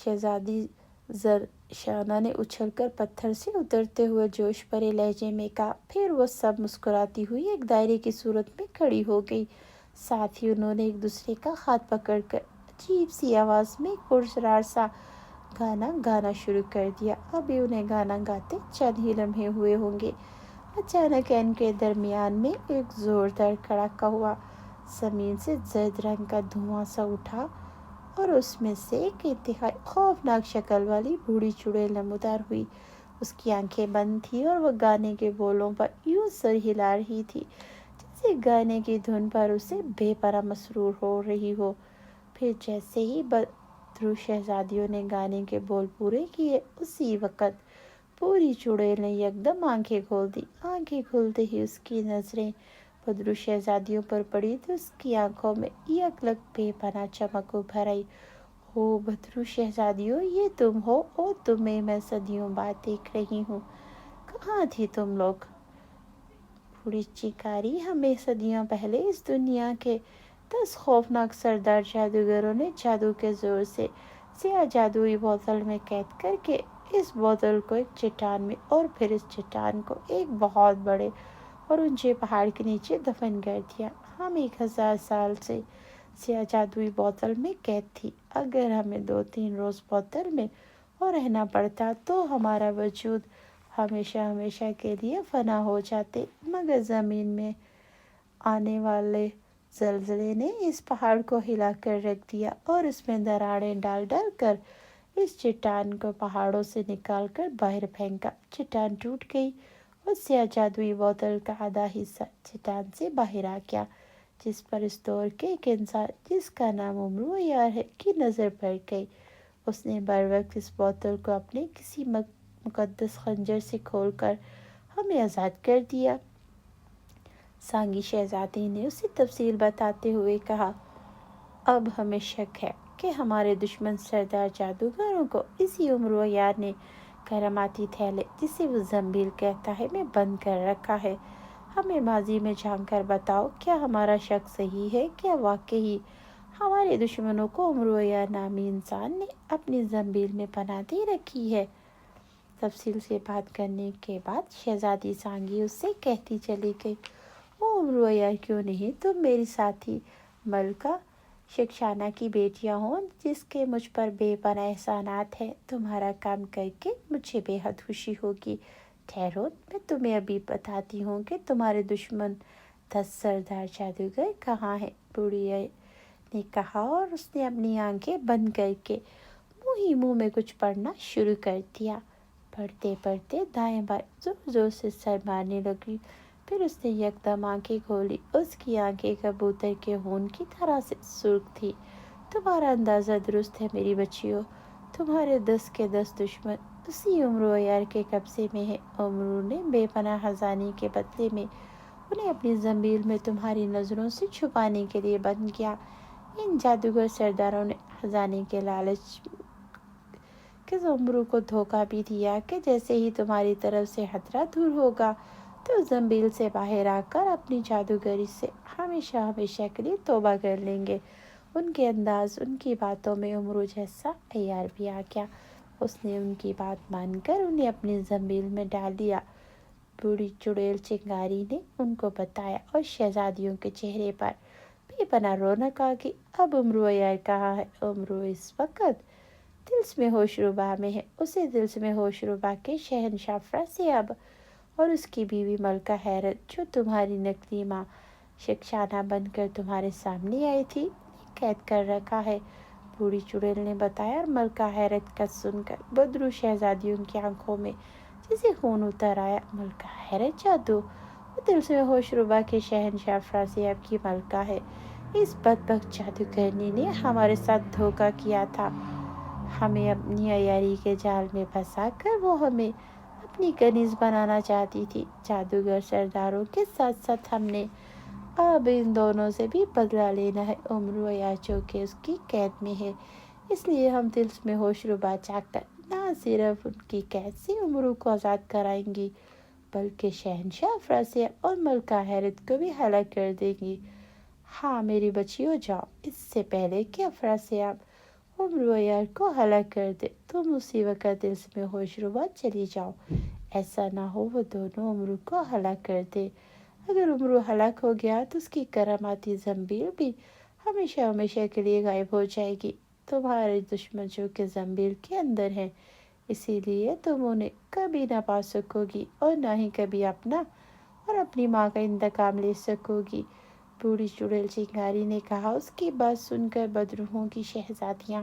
شہزادی زرشانہ نے اچھل کر پتھر سے اترتے ہوئے جوش بھرے لہجے میں کہا۔ پھر وہ سب مسکراتی ہوئی ایک دائرے کی صورت میں کھڑی ہو گئی۔ ساتھ ہی انہوں نے ایک دوسرے کا ہاتھ پکڑ کر عجیب سی آواز میں ایک پراسرار سا گانا گانا شروع کر دیا۔ ابھی انہیں گانا گاتے چند ہی لمحے ہوئے ہوں گے، اچانک ان کے درمیان میں ایک زوردار کڑاکا ہوا۔ زمین سے زرد رنگ کا دھواں سا اٹھا اور اس میں سے ایک انتہائی خوفناک شکل والی بوڑھی چڑیل نمودار ہوئی۔ اس کی آنکھیں بند تھیں اور وہ گانے کے بولوں پر یوں سر ہلا رہی تھی جیسے گانے کی دھن پر اسے بے پناہ مسرور ہو رہی ہو۔ پھر جیسے ہی بدرو شہزادیوں نے گانے کے بول پورے کیے، اسی وقت پوری چڑیل نے یکدم آنکھیں کھول دی۔ آنکھیں کھولتے ہی اس کی نظریں بدرو شہزادیوں پر پڑی تو اس کی آنکھوں میں یک لگ بے پناہ چمک ابھر آئی۔ او بدرو شہزادیوں، یہ تم ہو؟ او تمہیں میں صدیوں بعد دیکھ رہی ہوں، کہاں تھی تم لوگ؟ بوڑھی چنگاری، ہمیں صدیوں پہلے اس دنیا کے 10 خوفناک سردار جادوگروں نے جادو کے زور سے سیاہ جادوئی بوتل میں قید کر کے اس بوتل کو ایک چٹان میں اور پھر اس چٹان کو ایک بہت بڑے اور اونچے پہاڑ کے نیچے دفن کر دیا۔ ہم 1000 سال سے سیاہ جادوئی بوتل میں قید تھی۔ اگر ہمیں 2-3 روز بوتل میں اور رہنا پڑتا تو ہمارا وجود ہمیشہ ہمیشہ کے لیے فنا ہو جاتے، مگر زمین میں آنے والے زلزلے نے اس پہاڑ کو ہلا کر رکھ دیا اور اس میں دراڑیں ڈال ڈال کر اس چٹان کو پہاڑوں سے نکال کر باہر پھینکا۔ چٹان ٹوٹ گئی اور سیاہ جادوئی بوتل کا آدھا حصہ چٹان سے باہر آ گیا، جس پر اس دور کے ایک انسان جس کا نام امرو یار ہے کی نظر پڑ گئی۔ اس نے بروقت اس بوتل کو اپنے کسی مقدس خنجر سے کھول کر ہمیں آزاد کر دیا۔ سانگی شہزادی نے اسے تفصیل بتاتے ہوئے کہا، اب ہمیں شک ہے کہ ہمارے دشمن سردار جادوگروں کو اسی امرو یار نے کراماتی تھیلے، جسے وہ زنبیل کہتا ہے، میں بند کر رکھا ہے۔ ہمیں ماضی میں جھانک کر بتاؤ، کیا ہمارا شک صحیح ہے؟ کیا واقعی ہمارے دشمنوں کو امرو یار نامی انسان نے اپنی زنبیل میں پناہ دے رکھی ہے؟ تفصیل سے بات کرنے کے بعد شہزادی سانگی اس سے کہتی چلی گئی، او امرو یار، کیوں نہیں تم میری ساتھی ملکہ شکشانہ کی بیٹیاں ہوں، جس کے مجھ پر بے پناہ احسانات ہیں۔ تمہارا کام کر کے مجھے بے حد خوشی ہوگی۔ ٹھہرو، میں تمہیں ابھی بتاتی ہوں کہ تمہارے دشمن 10 سردار جادوگر کہاں ہیں۔ بوڑھی نے کہا اور اس نے اپنی آنکھیں بند کر کے منہ ہی منہ میں کچھ پڑھنا شروع کر دیا۔ پڑھتے پڑھتے دائیں بائیں زور زور سے سر مارنے لگی۔ پھر اس نے یکدم آنکھیں کھولی۔ اس کی آنکھیں کبوتر کے خون کی طرح سے سرخ تھی۔ تمہارا اندازہ درست ہے میری بچیوں، تمہارے 10 کے 10 دشمن اسی امرو یار کے قبضے میں ہیں۔ امرو نے بے پناہ خزانے کے بدلے میں انہیں اپنی زنبیل میں تمہاری نظروں سے چھپانے کے لیے بند کیا۔ ان جادوگر سرداروں نے خزانے کے لالچ کے امرو کو دھوکہ بھی دیا کہ جیسے ہی تمہاری طرف سے خطرہ دور ہوگا تو زنبیل سے باہر آ کر اپنی جادوگری سے ہمیشہ ہمیشہ کے لیے توبہ کر لیں گے۔ ان کے انداز، ان کی باتوں میں امرو جیسا عیار بھی آ گیا۔ اس نے ان کی بات مان کر انہیں اپنی زنبیل میں ڈال دیا۔ بوڑھی چڑیل چنگاری نے ان کو بتایا اور شہزادیوں کے چہرے پر بے پناہ رونق آ گئی۔ اب امرو یار کہاں ہے؟ امرو اس وقت دلس میں ہوش ربا میں ہے۔ اسے دلس میں ہوش ربا کے شہنشاہ فراسیاب اور اس کی بیوی ملکہ حیرت، جو تمہاری نکلی ماں شکشانہ بن کر تمہارے سامنے آئی تھی، نے قید کر رکھا ہے۔ بوڑھی چڑیل نے بتایا اور ملکہ حیرت کا سن کر بدرو شہزادیوں کی آنکھوں میں جسے خون اتر آیا۔ ملکہ حیرت جادو؟ وہ دلس میں ہوش ربا کے شہنشاہ فراسیاب کی ملکہ ہے۔ اس بدبخت جادوگرنی نے ہمارے ساتھ دھوکہ کیا تھا، ہمیں اپنی عیاری کے جال میں پھنسا کر وہ ہمیں اپنی کنیز بنانا چاہتی تھی۔ جادوگر سرداروں کے ساتھ ساتھ ہم نے اب ان دونوں سے بھی بدلہ لینا ہے۔ امرو یار جو کہ اس کی قید میں ہے، اس لیے ہم دلس میں ہوش ربا چاہ کر نہ صرف ان کی قید سے امرو کو آزاد کرائیں گی، بلکہ شہنشاہ فراسیاب اور ملکہ حیرت کو بھی ہلاک کر دیں گی۔ ہاں میری بچیوں، جاؤ، اس سے پہلے کہ فراسیاب امرو یار کو ہلاک کر دے، تم اسی وقت دلس میں ہوش ربا چلی جاؤ۔ ایسا نہ ہو وہ دونوں امرو کو ہلاک کر دے۔ اگر امرو ہلاک ہو گیا تو اس کی کراماتی زنبیل بھی ہمیشہ ہمیشہ کے لیے غائب ہو جائے گی۔ تمہارے دشمن جو کہ زنبیل کے اندر ہیں، اسی لیے تم انہیں کبھی نہ پا سکو گی اور نہ ہی کبھی اپنا اور اپنی ماں کا انتقام لے سکو گی۔ بوڑھی چڑیل چنگاری نے کہا۔ اس کی بات سن کر بدروحوں کی شہزادیاں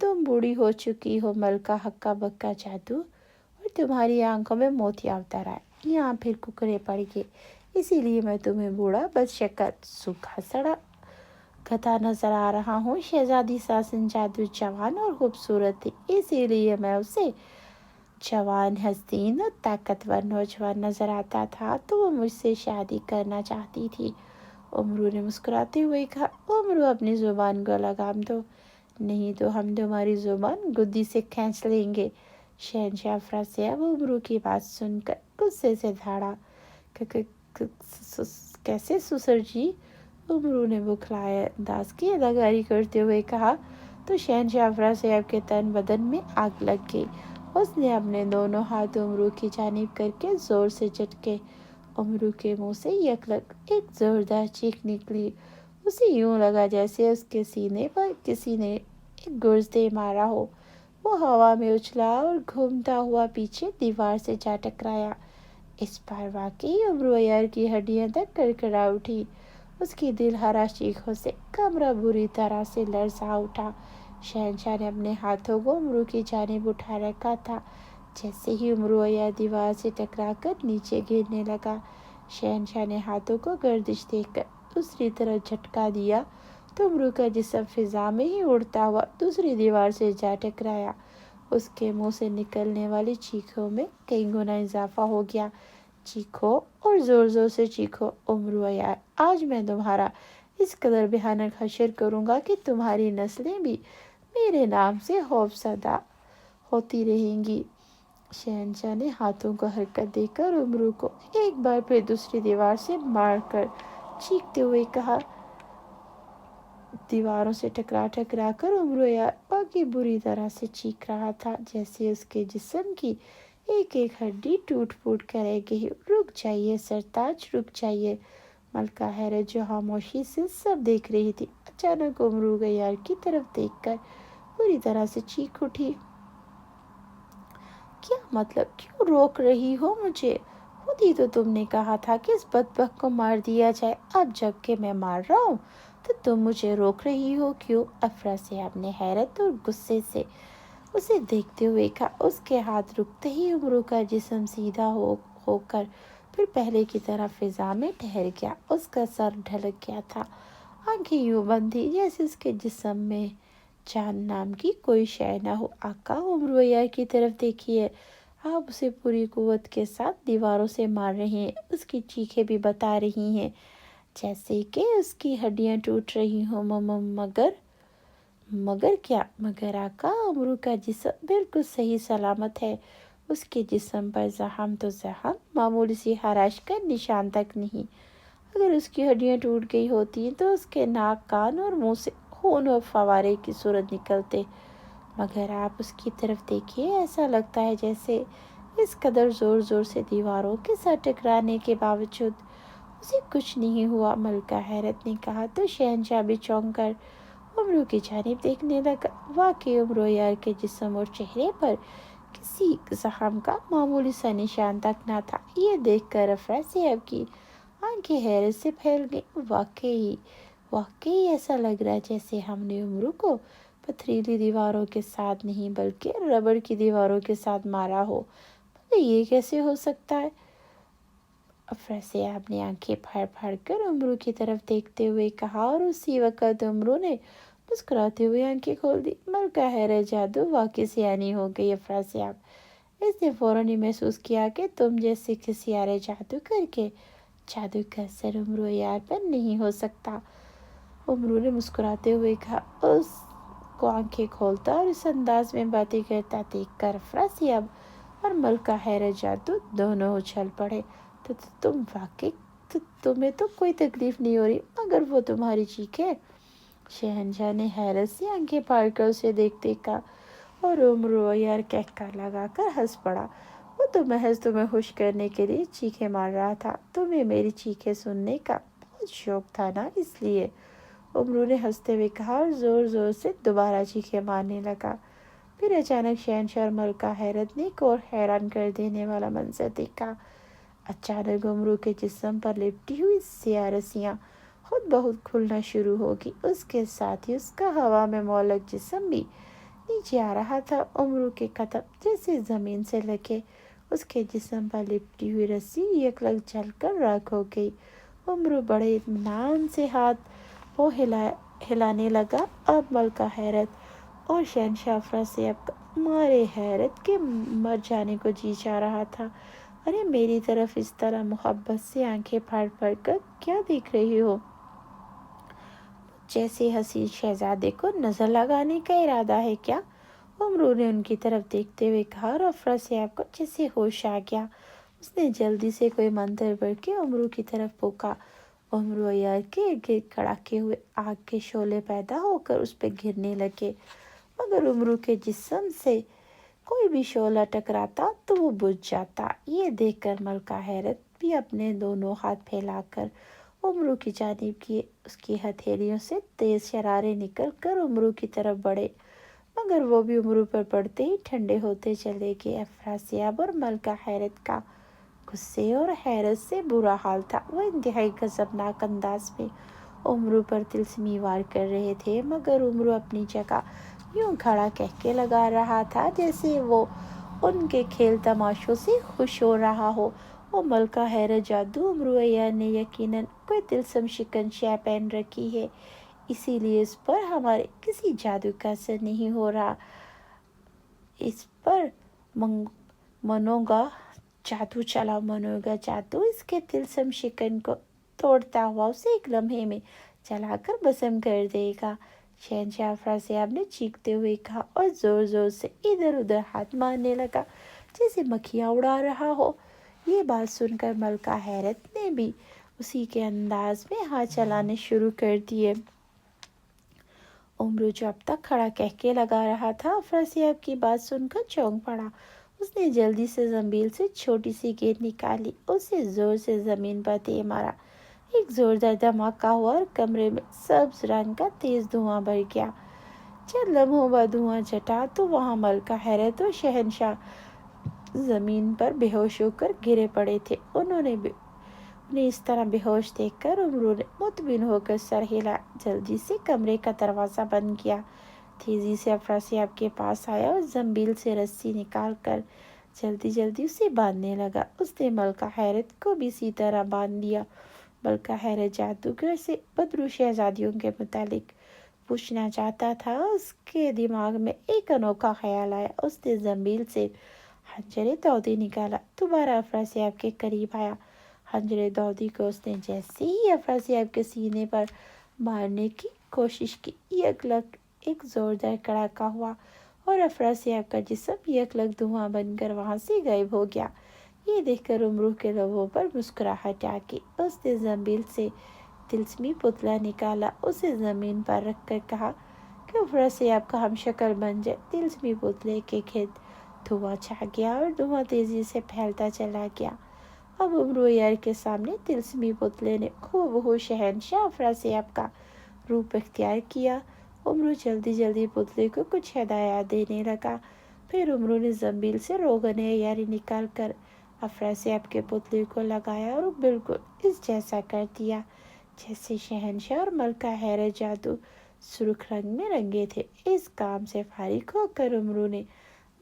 تم بوڑھی ہو چکی ہو ملکہ ہکا بکا جادو، اور تمہاری آنکھوں میں موتیا اتر آئے، یہاں پھر ککڑے پڑ گئے، اسی لیے میں تمہیں بوڑھا بد شکل سوکھا سڑا گدھا نظر آ رہا ہوں۔ شہزادی ساسن جادو جوان اور خوبصورت تھی، اسی لیے میں اسے جوان، حسین اور طاقتور نوجوان نظر آتا تھا، تو وہ مجھ سے شادی کرنا چاہتی تھی۔ امرو نے مسکراتے ہوئے کہا، امرو اپنی زبان کو لگام دو، نہیں تو ہم تمہاری زبان گدی سے کھینچ لیں گے۔ شہنشاہ افراسیاب امرو کی بات سن کر غصے سے دھاڑا۔ کیسے سسر جی؟ امرو نے بکھلائے انداز کی اداکاری کرتے ہوئے کہا، تو شہنشاہ افراسیاب کے تن بدن میں آگ لگ گئی۔ اس نے اپنے دونوں ہاتھ امرو کی جانب کر کے زور سے جھٹکے۔ امرو کے منہ سے یکلگ ایک زوردار چیخ نکلی۔ اسے یوں لگا جیسے اس کے سینے پر کسی نے ایک گرز دے مارا ہو۔ وہ ہوا میں اچھلا اور گھومتا ہوا پیچھے دیوار سے جا ٹکرایا۔ اس بار واقعی امرو عیار کی ہڈیاں تک کڑکڑا اٹھی۔ اس کی دل ہراش چیخوں سے کمرہ بری طرح سے لرزا اٹھا۔ شہنشاہ نے اپنے ہاتھوں کو امرو کی جانب اٹھا رکھا تھا۔ جیسے ہی امرو عیار دیوار سے ٹکرا کر نیچے گرنے لگا، شہنشاہ نے ہاتھوں کو گردش دے کر دوسری طرف جھٹکا دیا تو امرو کا جسم فضا میں ہی اڑتا ہوا دوسری دیوار سے جا ٹکرایا۔ اس کے منہ سے نکلنے والی چیخوں میں کئی گنا اضافہ ہو گیا۔ چیخو اور زور زور سے چیخو امرو عیار، آج میں تمہارا اس قدر بھیانک حشر کروں گا کہ تمہاری نسلیں بھی میرے نام سے خوف زدہ ہوتی رہیں گی۔ شہنشاہ نے ہاتھوں کو حرکت دے کر امرو کو ایک بار پھر دوسری دیوار سے مار کر چیختے ہوئے کہا۔ دیواروں سے ٹکرا ٹکرا کر امرو عیار باقی بری طرح سے چیخ رہا تھا، جیسے اس کے جسم کی ایک ایک ہڈی ٹوٹ پھوٹ کر رہ گئی۔ رک جائیے سرتاج، رک جائیے۔ ملکہ حیرت جو خاموشی سے سب دیکھ رہی تھی، اچانک امرو عیار کی طرف دیکھ کر بری طرح سے چیخ اٹھی۔ کیا مطلب؟ کیوں روک رہی ہو مجھے؟ خود ہی تو تم نے کہا تھا کہ اس بدبخت کو مار دیا جائے، اب جب کہ میں مار رہا ہوں تو تم مجھے روک رہی ہو کیوں؟ افراسیاب نے حیرت اور غصے سے اسے دیکھتے ہوئے کہا۔ اس کے ہاتھ رکتے ہی امرو کا جسم سیدھا ہو کر پھر پہلے کی طرح فضا میں ٹھہر گیا۔ اس کا سر ڈھلک گیا تھا، آنکھیں یوں بند تھی جیسے اس کے جسم میں جان نام کی کوئی شے نہ ہو۔ آقا، امرو عیار کی طرف دیکھیے، آپ اسے پوری قوت کے ساتھ دیواروں سے مار رہے ہیں۔ اس کی چیخیں بھی بتا رہی ہیں جیسے کہ اس کی ہڈیاں ٹوٹ رہی ہوں۔ مگر کیا؟ مگر آقا، امرو کا جسم بالکل صحیح سلامت ہے، اس کے جسم پر زخم تو زخم، معمولی سی خراش کا نشان تک نہیں۔ اگر اس کی ہڈیاں ٹوٹ گئی ہوتی تو اس کے ناک، کان اور منہ سے خون اور فوارے کی صورت نکلتے، مگر آپ اس کی طرف دیکھیے، ایسا لگتا ہے جیسے اس قدر زور زور سے دیواروں کے ساتھ ٹکرانے کے باوجود اسے کچھ نہیں ہوا۔ ملکہ حیرت نے کہا تو شہنشاہ بھی چونک کر امرو کی جانب دیکھنے لگا۔ واقعی امرو عیار کے جسم اور چہرے پر کسی زخم کا معمولی سا نشان تک نہ تھا۔ یہ دیکھ کر افراسیاب کی آنکھیں حیرت سے پھیل گئیں۔ واقعی ایسا لگ رہا ہے جیسے ہم نے امرو کو پتھریلی دیواروں کے ساتھ نہیں بلکہ ربڑ کی دیواروں کے ساتھ مارا ہو۔ مگر یہ کیسے ہو سکتا ہے؟ افراسیاب نے آنکھیں پھاڑ پھاڑ کر امرو کی طرف دیکھتے ہوئے کہا، اور اسی وقت امرو نے مسکراتے ہوئے آنکھیں کھول دی۔ ملکہ حیرت جادو واقعی سیانی ہو گئی افراسیاب۔ اس نے فوراً ہی محسوس کیا کہ تم جیسے کھسیارے جادوگر کے جادو کا اثر امرو عیار پر نہیں ہو سکتا۔ امرو نے مسکراتے ہوئے کہا۔ اس کو آنکھیں کھولتا اور اس انداز میں باتیں کرتا دیکھ کر افراسیاب اور ملکہ حیرت جادو دونوں اچھل پڑے۔ تم واقعی، تمہیں تو کوئی تکلیف نہیں ہو رہی، مگر وہ تمہاری چیخیں؟ شہنشاہ نے حیرت سے آنکھیں پھاڑ کر اسے دیکھتے کہا، اور امرو عیار کہکہ لگا کر ہنس پڑا۔ وہ تو محض تمہیں خوش کرنے کے لیے چیخیں مار رہا تھا، تمہیں میری چیخیں سننے کا بہت شوق تھا نا، اس لیے۔ امرو نے ہنستے ہوئے کہا اور زور زور سے دوبارہ چیخیں مارنے لگا۔ پھر اچانک شہنشاہ اور ملکہ حیرت نے ایک اور حیران کر دینے والا منظر دیکھا۔ اچانک امرو کے جسم پر لپٹی ہوئی سیاہ رسیاں خود بخود کھلنا شروع ہو گئی۔ اس کے ساتھ ہی اس کا ہوا میں معلق جسم بھی نیچے آ رہا تھا۔ امرو کے قدم جیسے زمین سے لگے، اس کے جسم پر لپٹی ہوئی رسی یک لگ جل کر راکھ ہو گئی۔ امرو بڑے اطمینان سے ہاتھ وہ ہلانے لگا۔ اب ملکہ حیرت اور شہنشاہ افراسیاب کا مارے حیرت کے مر جانے کو جی چاہ رہا تھا۔ ارے میری طرف اس طرح محبت سے آنکھیں پھاڑ پھاڑ کر کیا دیکھ رہی ہو؟ جیسے حسین شہزادے کو نظر لگانے کا ارادہ ہے کیا؟ امرو نے ان کی طرف دیکھتے ہوئے کہا، اور افراسیاب کو جیسے ہوش آ گیا۔ اس نے جلدی سے کوئی منتر پڑھ کے امرو کی طرف پھونکا۔ امرو عیار کے ارد گرد کڑاکے ہوئے آگ کے شعلے پیدا ہو کر اس پہ گرنے لگے، مگر امرو کے جسم سے کوئی بھی شعلہ ٹکراتا تو وہ بجھ جاتا۔ یہ دیکھ کر ملکہ حیرت بھی اپنے دونوں ہاتھ پھیلا کر امرو کی جانب کیے۔ اس کی ہتھیلیوں سے تیز شرارے نکل کر امرو کی طرف بڑھے، مگر وہ بھی امرو پر پڑتے ہی ٹھنڈے ہوتے چلے گئے۔ افراسیاب اور ملکہ حیرت کا غصے اور حیرت سے برا حال تھا۔ وہ انتہائی غضبناک انداز میں امرو پر طلسمی وار کر رہے تھے، مگر امرو اپنی جگہ یوں کھڑا کہکے لگا رہا تھا جیسے وہ ان کے کھیل تماشوں سے خوش ہو رہا ہو۔ وہ ملکہ حیرت جادو امرو عیار نے یقیناً کوئی طلسم شکن شے پہن رکھی ہے، اسی لیے اس پر ہمارے کسی جادو کا اثر نہیں ہو رہا۔ اس پر منوں گا جادو چلا، منوں گا جادو اس کے طلسم شکن کو توڑتا ہوا اسے ایک لمحے میں جلا کر بھسم کر دے گا، شہنشاہ افراسیاب نے چیختے ہوئے کہا، اور زور زور سے ادھر ادھر ہاتھ مارنے لگا جیسے مکھیاں اڑا رہا ہو۔ یہ بات سن کر ملکہ حیرت نے بھی اسی کے انداز میں ہاتھ چلانے شروع کر دیے۔ امرو جو اب تک کھڑا کہکے لگا رہا تھا، افراسیاب کی بات سن کر چونک پڑا۔ اس نے جلدی سے زنبیل سے چھوٹی سی گیند نکالی، اسے زور سے زمین پر دے مارا۔ ایک زوردار دھماکہ ہوا اور کمرے میں سبز رنگ کا تیز دھواں بھر گیا۔ چند لمحوں بعد دھواں چھٹا تو وہاں ملکہ حیرت اور شہنشاہ زمین پر بے ہوش ہو کر گرے پڑے تھے۔ انہیں اس طرح بے ہوش دیکھ کر امرو نے مطمئن ہو کر سر ہلا، جلدی سے کمرے کا دروازہ بند کیا، تیزی سے افراسیاب کے پاس آیا اور زنبیل سے رسی نکال کر جلدی جلدی اسے باندھنے لگا۔ اس نے ملکہ حیرت کو بھی اسی طرح باندھ دیا۔ ملکہ حیرت جادوگر سے بدرو شہزادیوں کے متعلق پوچھنا چاہتا تھا۔ اس کے دماغ میں ایک انوکھا خیال آیا۔ اس نے زنبیل سے خنجر دودی نکالا، دوبارہ افراسیاب کے قریب آیا۔ خنجر دودی کو اس نے جیسے ہی افراسیاب کے سینے پر مارنے کی کوشش کی، یک لگ ایک زوردار کڑاکا ہوا اور افراسیاب کا جسم یک لگ دھواں بن کر وہاں سے غائب ہو گیا۔ یہ دیکھ کر امرو کے لبوں پر مسکراہٹ آ گئی۔ اس نے زنبیل سے طلسمی پتلا نکالا، اسے زمین پر رکھ کر کہا کہ افراسیاب کا ہم شکل بن جائے۔ طلسمی پتلے کے گرد دھواں چھا گیا اور دھواں تیزی سے پھیلتا چلا گیا۔ اب امرو عیار کے سامنے طلسمی پتلے نے ہو شہنشاہ افراسیاب کا روپ اختیار کیا۔ امرو جلدی جلدی پتلے کو کچھ ہدایات دینے لگا، پھر امرو نے زنبیل سے روغن عیاری نکال کر افراسیاب کے پتلے کو لگایا اور بالکل اس جیسا کر دیا جیسے شہنشاہ اور ملکہ حیرت جادو سرخ رنگ میں رنگے تھے۔ اس کام سے فارغ ہو کر امرو نے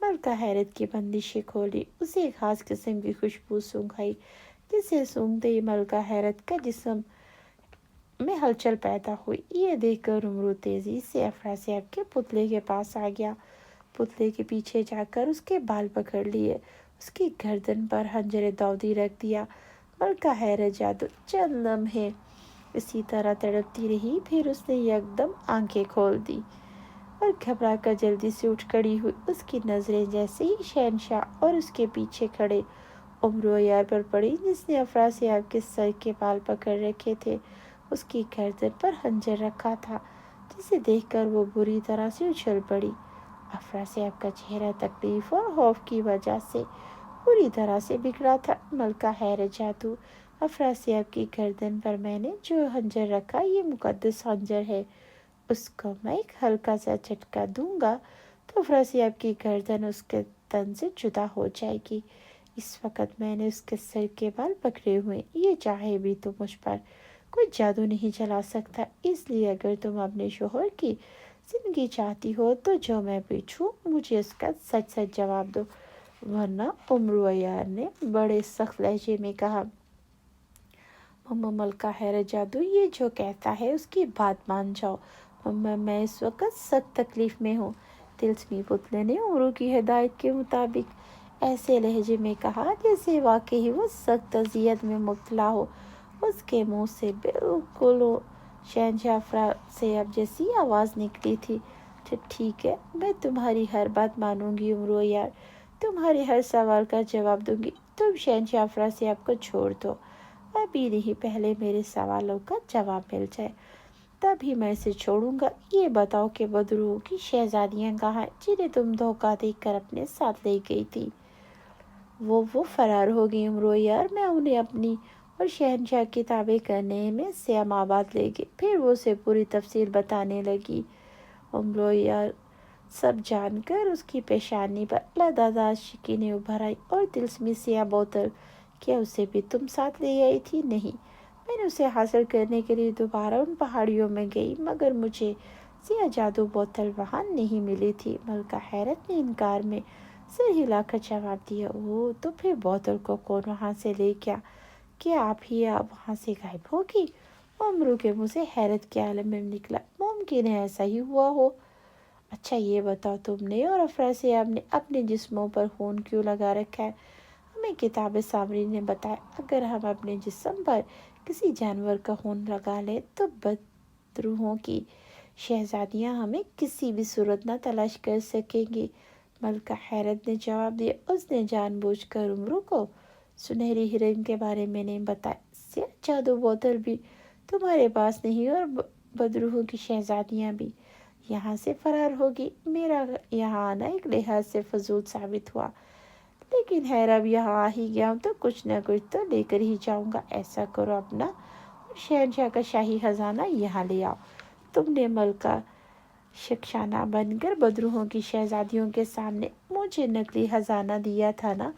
ملکہ حیرت کی بندشیں کھولی، اسے ایک خاص قسم کی خوشبو سونگھائی، جسے سونگھتے ہی ملکہ حیرت کا جسم میں ہلچل پیدا ہوئی۔ یہ دیکھ کر امرو تیزی سے افراسیاب کے پتلے کے پاس آ گیا، پتلے کے پیچھے جا کر اس کے بال پکڑ لیے، اس کی گردن پر خنجر دودی رکھ دیا۔ ملکہ حیرت جادو چند لمحے اسی طرح تڑپتی رہی، پھر اس نے یکدم آنکھیں کھول دی اور گھبرا کر جلدی سے اٹھ کھڑی ہوئی۔ اس کی نظریں جیسے ہی شہنشاہ اور اس کے پیچھے کھڑے امرو عیار پر پڑی، جس نے افراسیاب کے سر کے بال پکڑ رکھے تھے۔ اس کی گردن پر خنجر رکھا تھا، جسے دیکھ کر وہ بری طرح سے اچھل پڑی۔ افراسیاب کا چہرہ تکلیف اور خوف کی وجہ سے پوری طرح سے بگڑا تھا۔ ملکہ حیرت جادو، افراسیاب کی گردن پر میں نے جو خنجر رکھا یہ مقدس خنجر ہے، اس کو میں ایک ہلکا سا جھٹکا دوں گا تو افراسیاب کی گردن اس کے تن سے جدا ہو جائے گی۔ اس وقت میں نے اس کے سر کے بال پکڑے ہوئے، یہ چاہے بھی تو مجھ پر کوئی جادو نہیں چلا سکتا، اس لیے اگر تم اپنے شوہر کی زندگی چاہتی ہو تو جو میں پوچھوں مجھے اس کا سچ سچ جواب دو، ورنہ۔ امرو عیار نے بڑے سخت لہجے میں کہا۔ مما ملکہ حیرت جادو یہ جو کہتا ہے اس کی بات مان جاؤ، مما میں اس وقت سخت تکلیف میں ہوں۔ تلسمی پتلے نے امرو کی ہدایت کے مطابق ایسے لہجے میں کہا جیسے واقعی وہ سخت اذیت میں مبتلا ہو۔ اس کے منہ سے بالکل شہنشاہ افراسیاب جیسی آواز نکلی تھی۔ ٹھیک ہے، میں تمہاری ہر بات مانوں گی امرو یار، تمہارے ہر سوال کا جواب دوں گی۔ تم شہنشاہ افراسیاب کو چھوڑ دو، ابھی نہیں، پہلے میرے سوالوں کا جواب مل جائے تبھی میں اسے چھوڑوں گا۔ یہ بتاؤ کہ بدروح کی شہزادیاں کہاں ہیں جنہیں تم دھوکہ دے کر اپنے ساتھ لے گئی تھی؟ وہ فرار ہو گئی امرو یار، میں انہیں اپنی اور شہنشاہ کی تابع کرنے میں سیام آباد لے گئی۔ پھر وہ اسے پوری تفصیل بتانے لگی۔ امرو یار سب جان کر اس کی پیشانی پر لداداد شکنیں ابھر آئی اور تلسمی سیاہ بوتل، کیا اسے بھی تم ساتھ لے آئی تھی؟ نہیں، میں نے اسے حاصل کرنے کے لیے دوبارہ ان پہاڑیوں میں گئی، مگر مجھے سیاہ جادو بوتل وہاں نہیں ملی تھی۔ ملکہ حیرت نے انکار میں سر ہلا کر جواب دیا۔ وہ تو پھر بوتل کو کون وہاں سے لے گیا؟ کیا آپ ہی وہاں سے غائب ہوگی؟ امرو کے منہ سے حیرت کے عالم میں نکلا۔ ممکن ہے ایسا ہی ہوا ہو۔ اچھا یہ بتاؤ، تم نے اور افراسیاب نے اپنے جسموں پر خون کیوں لگا رکھا ہے؟ ہمیں کتاب سامری نے بتایا اگر ہم اپنے جسم پر کسی جانور کا خون لگا لیں تو بدروحوں کی شہزادیاں ہمیں کسی بھی صورت نہ تلاش کر سکیں گی۔ ملکہ حیرت نے جواب دیا۔ اس نے جان بوجھ کر امرو کو سنہری ہرن کے بارے میں نہیں بتایا۔ سیاہ جادو بوتل بھی تمہارے پاس نہیں اور بدروحوں کی شہزادیاں بھی یہاں سے فرار ہوگی۔ میرا یہاں آنا ایک لحاظ سے فضول ثابت ہوا، لیکن خیر اب یہاں آ ہی گیا ہوں تو کچھ نہ کچھ تو لے کر ہی جاؤں گا۔ ایسا کرو اپنا اور شہنشاہ کا شاہی خزانہ یہاں لے آؤ۔ تم نے ملکہ شکشانہ بن کر بدروحوں کی شہزادیوں کے سامنے مجھے نقلی خزانہ دیا تھا نا،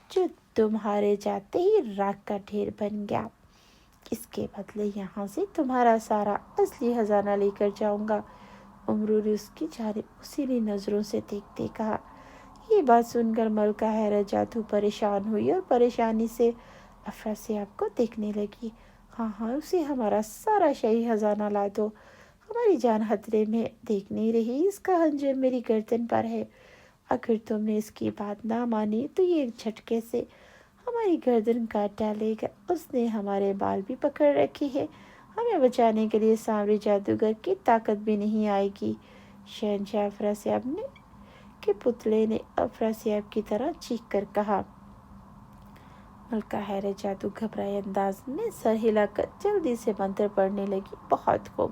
جو تمہارے جاتے ہی راکھ کا ڈھیر بن گیا۔ اس کے بدلے یہاں سے تمہارا سارا اصلی خزانہ لے کر جاؤں گا۔ امرو نے اس کی جانب اصیلی نظروں سے دیکھتے کہا۔ یہ بات سن کر ملکہ حیرت جادو پریشان ہوئی اور پریشانی سے افراسیاب کو دیکھنے لگی۔ ہاں ہاں، اسے ہمارا سارا شاہی خزانہ لا دو، ہماری جان خطرے میں دیکھ نہیں رہی، اس کا خنجر میری گردن پر ہے۔ اگر تم نے اس کی بات نہ مانی تو یہ جھٹکے سے ہماری گردن کاٹ ڈالے گا۔ اس نے ہمارے بال بھی پکڑ رکھے ہیں، ہمیں بچانے کے لیے سامری جادوگر کی طاقت بھی نہیں آئے گی۔ شہنشاہ افراسیاب نے کے پتلے نے افراسیاب کی طرح چیخ کر کہا۔ ملکہ حیرت جادو گھبرائے انداز میں سر ہلا کر جلدی سے منتر پڑھنے لگی۔ بہت خوب،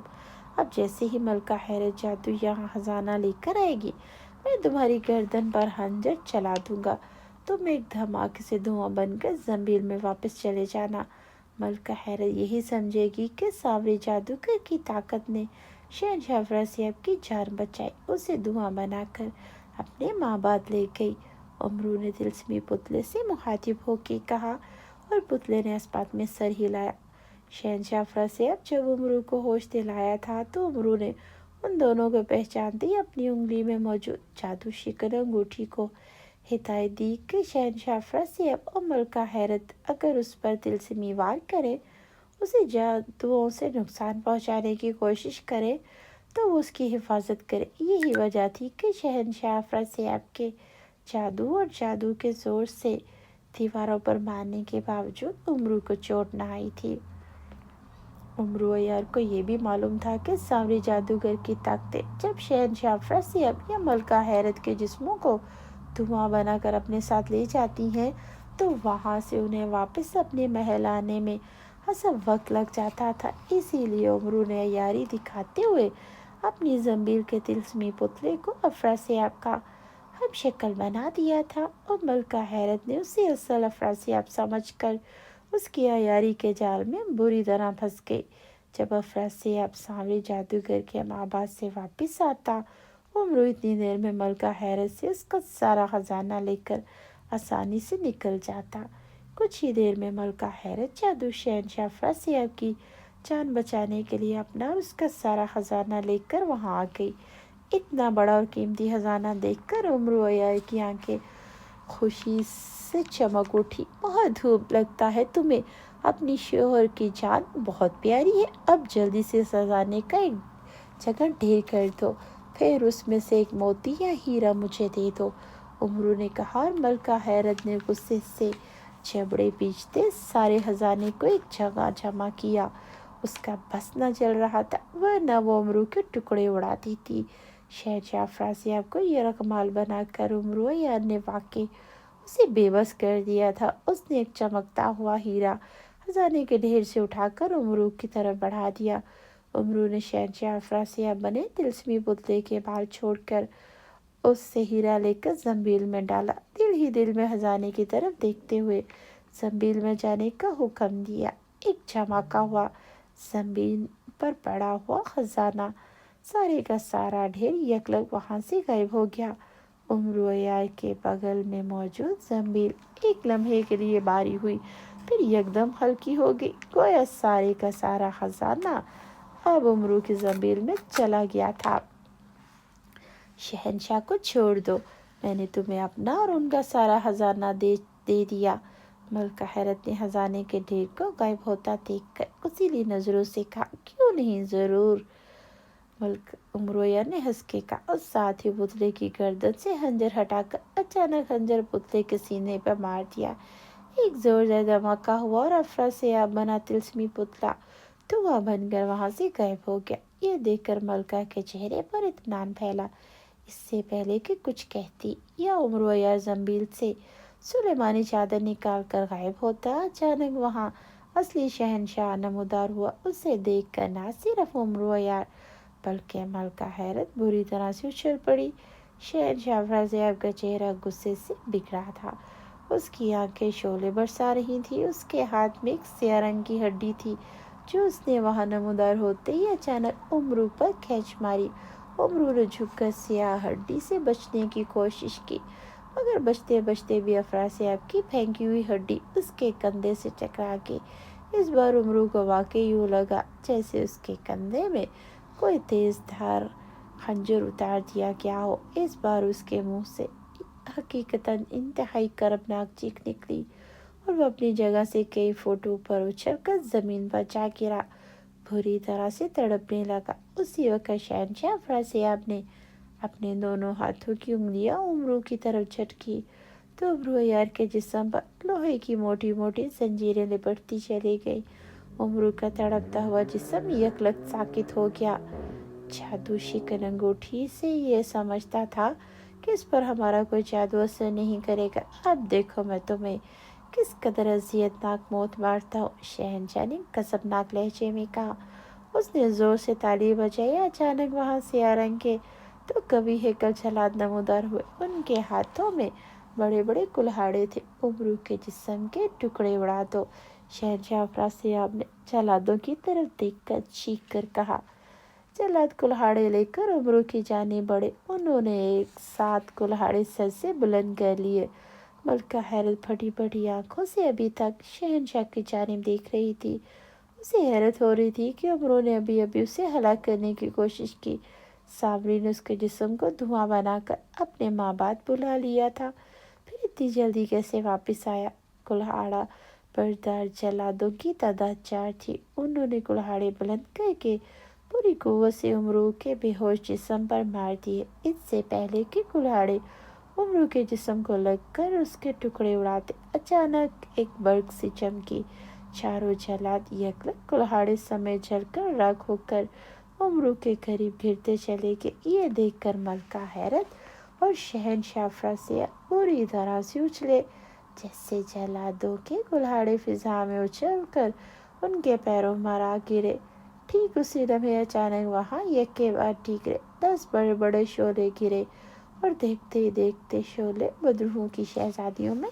اب جیسے ہی ملکہ حیرت جادو یہاں خزانہ لے کر آئے گی میں تمہاری گردن پر خنجر چلا دوں گا، تم ایک دھماکے سے دھواں بن کر زنبیل میں واپس چلے جانا۔ ملکہ حیرت یہی سمجھے گی کہ سامری جادوگر کی طاقت نے شہنشاہ افراسیاب کی جان بچائی، اسے دھواں بنا کر اپنے ماں بعد لے گئی۔ امرو نے تلسمی پتلے سے مخاطب ہو کے کہا اور پتلے نے اس بات میں سر ہلایا۔ شہنشاہ افراسیاب جب امرو کو ہوش دلایا تھا تو امرو نے ان دونوں کو پہچانتے ہی اپنی انگلی میں موجود جادو شکن انگوٹھی کو ہدایت دی کہ شہنشاہ افراسیاب اور ملکہ حیرت اگر اس پر تلسمی وار کرے، اسے جادوؤں سے نقصان پہنچانے کی کوشش کرے تو وہ اس کی حفاظت کرے۔ یہی وجہ تھی کہ شہنشاہ افراسیاب کے جادو اور جادو کے زور سے دیواروں پر مارنے کے باوجود امرو کو چوٹ نہ آئی تھی۔ امرو عیار کو یہ بھی معلوم تھا کہ سامری جادوگر کی طاقتیں جب شہنشاہ افراسیاب یا ملکہ حیرت کے جسموں کو دھواں بنا کر اپنے ساتھ لے جاتی ہیں تو وہاں سے انہیں واپس اپنے محل آنے میں خاصا وقت لگ جاتا تھا۔ اسی لیے امرو نے عیاری دکھاتے ہوئے اپنی زنبیل کے تلسمی پتلے کو افراسیاب کا ہم شکل بنا دیا تھا اور ملکہ حیرت نے اسے اصل افراسیاب سمجھ کر اس کی عیاری کے جال میں بری طرح پھنس گئی۔ جب افراسیاب سامری جادوگر کے مابعد سے واپس آتا، امرو اتنی دیر میں ملکہ حیرت سے اس کا سارا خزانہ لے کر آسانی سے نکل جاتا۔ کچھ ہی دیر میں ملکہ حیرت جادو شہنشاہ افراسیاب کی جان بچانے کے لیے اپنا اور اس کا سارا خزانہ لے کر وہاں آ گئی، اتنا بڑا اور قیمتی خزانہ دیکھ کر امرو عیار کی آنکھیں خوشی سے چمک اٹھی۔ بہت خوب لگتا ہے تمہیں، اپنی شوہر کی جان بہت پیاری ہے۔ اب جلدی سے خزانے کا ایک جگہ ڈھیر کر دو، پھر اس میں سے ایک موتی یا ہیرا مجھے دے دو، امرو نے کہا، اور ملکہ حیرت نے غصے سے جبڑے پیچھتے سارے خزانے کو ایک جگہ جمع کیا۔ اس کا بس نہ چل رہا تھا، ورنہ وہ امرو کے ٹکڑے اڑاتی تھی۔ شہنشاہ افراسیاب کو یہ رقمال بنا کر امرو عیار نے واقعی اسے بے بس کر دیا تھا۔ اس نے ایک چمکتا ہوا ہیرا خزانے کے ڈھیر سے اٹھا کر امرو کی طرف بڑھا دیا۔ امرو نے شہنشاہ افراسیاب بنے طلسمی پتلے کے بال چھوڑ کر اس سے ہیرا لے کر زنبیل میں ڈالا، دل ہی دل میں خزانے کی طرف دیکھتے ہوئے زنبیل میں جانے کا حکم دیا۔ ایک چمکا ہوا زنبیل پر پڑا ہوا خزانہ سارے کا سارا ڈھیر یکلگ وہاں سے غائب ہو گیا۔ امرو عیار کے بغل میں موجود زنبیل ایک لمحے کے لیے بھاری ہوئی، پھر یکدم ہلکی ہو گئی، گویا سارے کا سارا خزانہ اب امرو کی زنبیل میں چلا گیا تھا۔ شہنشاہ کو چھوڑ دو، میں نے تمہیں اپنا اور ان کا سارا خزانہ دے دیا۔ ملکہ حیرت نے خزانے کے ڈھیر کو غائب ہوتا دیکھ کر کسیلی نظروں سے کہا، کیوں نہیں، ضرور۔ امرو عیار نے ہنس کے کہا اور ساتھ ہی پتلے کی گردن سے خنجر ہٹا کر اچانک خنجر پتلے کے سینے پر مار دیا۔ ایک زوردار دھماکہ ہوا اور افراسیاب بنا طلسمی پتلا دھواں بن کر وہاں سے غائب ہو گیا۔ یہ دیکھ کر ملکہ کے چہرے پر اطمینان پھیلا۔ اس سے پہلے کہ کچھ کہتی یا امرو عیار زنبیل سے سلیمانی چادر نکال کر غائب ہوتا، اچانک وہاں اصلی شہنشاہ نمودار ہوا۔ اسے دیکھ کر نہ صرف امرو عیار بلکہ ملکہ حیرت بری طرح سے اچھل پڑی۔ شہنشاہ افراسیاب کا چہرہ غصے سے بگڑا تھا، اس کی آنکھیں شعلے برسا رہی تھیں۔ اس کے ہاتھ میں ایک سیاہ رنگ کی ہڈی تھی جو اس نے وہاں نمودار ہوتے ہی اچانک امرو پر کھینچ ماری۔ امرو نے جھک کر سیاہ ہڈی سے بچنے کی کوشش کی، مگر بچتے بچتے بھی افراسیاب کی پھینکی ہوئی ہڈی اس کے کندھے سے ٹکرا گئی۔ اس بار امرو کو واقعی یوں لگا جیسے اس کے کندھے میں کوئی تیز دھار خنجر اتار دیا گیا ہو۔ اس بار اس کے منہ سے حقیقتاً انتہائی کربناک چیخ نکلی اور وہ اپنی جگہ سے کئی فٹ اوپر اچھل کر زمین پر جا گرا، بری طرح سے تڑپنے لگا۔ اسی وقت شہنشاہ افراسیاب نے اپنے دونوں ہاتھوں کی انگلیاں امرو کی طرف جھٹکی تو امرو عیار کے جسم پر لوہے کی موٹی موٹی زنجیریں لپٹتی چلی گئی۔ امرو کا تڑپتا ہوا جسم یکلگ ساکت ہو گیا۔ جادو شکن انگوٹھی سے یہ سمجھتا تھا کہ اس پر ہمارا کوئی جادو اثر نہیں کرے گا۔ اب دیکھو میں تمہیں کس قدر اذیت ناک موت مارتا ہوں، شہنشاہ نے غضبناک لہجے میں کہا۔ اس نے زور سے تالی بجائی۔ اچانک وہاں سیاہ رنگ کے تو کبھی ہیکل جلاد نمودار ہوئے۔ ان کے ہاتھوں میں بڑے بڑے کلہاڑے تھے۔ امرو کے جسم کے ٹکڑے اڑا دو، شہنشاہ افراسیاب نے جلادوں کی طرف دیکھ کر چیخ کر کہا۔ جلاد کلہاڑے لے کر امرو کی جانب بڑھے۔ انہوں نے ایک ساتھ کلہاڑے سر سے بلند کر لیے۔ ملکہ حیرت پھٹی پھٹی آنکھوں سے ابھی تک شہنشاہ کی جانب دیکھ رہی تھی۔ اسے حیرت ہو رہی تھی کہ امرو نے ابھی اسے ہلاک کرنے کی کوشش کی۔ سامری نے اس کے جسم کو دھواں بنا کر اپنے ماں بعد بلا لیا تھا، پھر اتنی جلدی کیسے واپس آیا؟ کلہاڑا بردار جلادوں کی تعداد 4 تھی۔ انہوں نے کلہاڑے بلند کر کے پوری قوت سے امرو کے بے ہوش جسم پر مار دیے۔ اس سے پہلے کہ کلہاڑے امرو کے جسم کو لگ کر اس کے ٹکڑے اڑاتے، اچانک ایک برق سی چمکی۔ چاروں جلاد یکلگ کلہاڑے سمیت جل کر راکھ ہو کر امرو کے قریب گرتے چلے گئے۔ یہ دیکھ کر ملکہ حیرت اور شہنشاہ افراسیاب بری طرح سے اچھلے، جیسے جلادوں کے کلہاڑے فضا میں اچھل کر ان کے پیروں پر آ گرے۔ ٹھیک اسی لمحے اچانک وہاں یکے بعد ٹھیکرے 10 بڑے بڑے شعلے گرے اور دیکھتے ہی دیکھتے شعلے بدروحوں کی شہزادیوں میں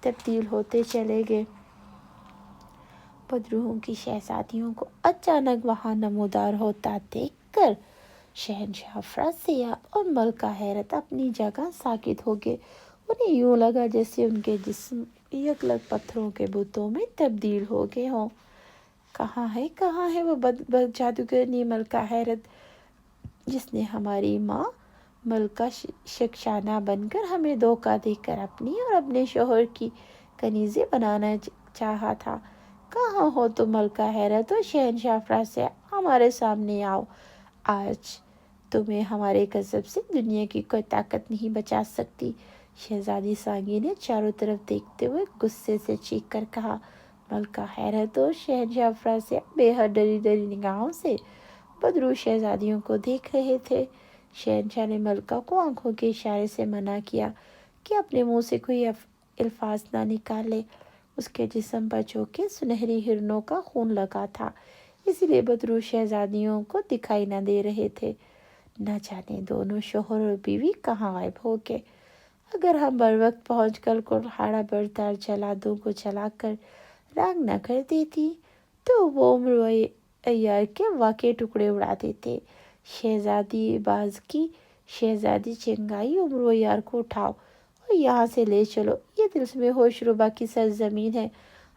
تبدیل ہوتے چلے گئے۔ بدروحوں کی شہزادیوں کو اچانک وہاں نمودار ہوتا دیکھ کر شہنشاہ افراسیاب اور ملکہ حیرت اپنی جگہ ساکت ہو گئے۔ انہیں یوں لگا جیسے ان کے جسم یکلگ پتھروں کے بتوں میں تبدیل ہو گئے ہوں۔ کہاں ہے وہ جادوگرنی؟ ملکہ حیرت جس نے ہماری ماں ملکہ شکشانہ بن کر ہمیں دھوکہ دے کر اپنی اور اپنے شوہر کی کنیزیں بنانا چاہا تھا۔ کہاں ہو تم ملکہ حیرت و شہنشاہ افراسیاب، ہمارے سامنے آؤ۔ آج تمہیں ہمارے غضب سے دنیا کی کوئی طاقت نہیں بچا سکتی۔ شہزادی سانگی نے چاروں طرف دیکھتے ہوئے غصے سے چیخ کر کہا۔ ملکہ حیرت اور شہنشاہ افراسیاب بے حد ڈری ڈری نگاہوں سے بدرو شہزادیوں کو دیکھ رہے تھے۔ شہنشاہ نے ملکہ کو آنکھوں کے اشارے سے منع کیا کہ اپنے منہ سے کوئی الفاظ نہ نکالے۔ اس کے جسم پر چونکہ سنہری ہرنوں کا خون لگا تھا، اسی لیے بدرو شہزادیوں کو دکھائی نہ دے رہے تھے۔ نہ جانے دونوں شوہر اور بیوی کہاں غائب ہو گئے۔ اگر ہم بر وقت پہنچ کر کلہاڑا بردار جلادوں کو چلا کر راگ نہ کر دیتی تو وہ عمر عیار کے واقعی ٹکڑے اڑا دیتے۔ شہزادی بازکی، شہزادی چنگائی، عمر عیار کو اٹھاؤ اور یہاں سے لے چلو۔ یہ دلسم ہوش ربا کی سرزمین ہے،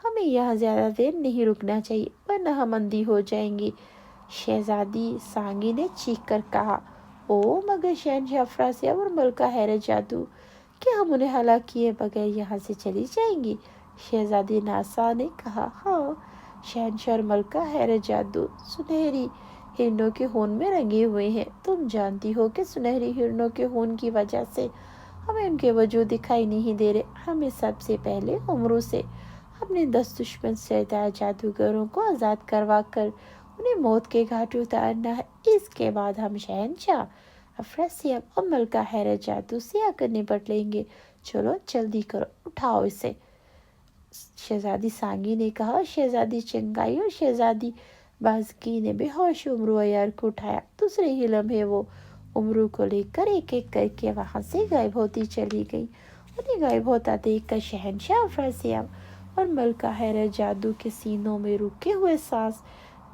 ہمیں یہاں زیادہ دیر نہیں رکنا چاہیے ورنہ ہم اندھی ہو جائیں گی۔ شہزادی سانگی نے چیخ کر کہا۔ او مگر شہنشاہ افراسیاب اور ملکہ حیرت جادو، کیا ہم انہیں ہلاک کیے بغیر یہاں سے چلی جائیں گی؟ شہزادی ناسا نے کہا۔ ہاں، شہنشاہ اور ملکہ حیرت جادو سنہری ہرنوں کے خون میں رنگے ہوئے ہیں۔ تم جانتی ہو کہ سنہری ہرنوں کے خون کی وجہ سے ہمیں ان کے وجود دکھائی نہیں دے رہے۔ ہمیں سب سے پہلے عمروں سے اپنے 10 دشمن سردار جادوگروں کو آزاد کروا کر انہیں موت کے گھاٹ اتارنا ہے۔ اس کے بعد ہم شہنشاہ افراسیاب اور ملکہ حیرت جادو سے آ کر نپٹ لیں گے۔ چلو جلدی کرو، اٹھاؤ اسے، شہزادی سانگی نے کہا۔ شہزادی چنگائی اور شہزادی بازکی نے بے ہوش عمر عیار کو اٹھایا۔ دوسرے ہی لمحے وہ عمرو کو لے کر ایک ایک کر کے وہاں سے غائب ہوتی چلی گئی۔ انہیں غائب ہوتا دیکھ کر شہنشاہ افراسیاب اور ملکہ حیرت جادو کے سینوں میں رکے ہوئے سانس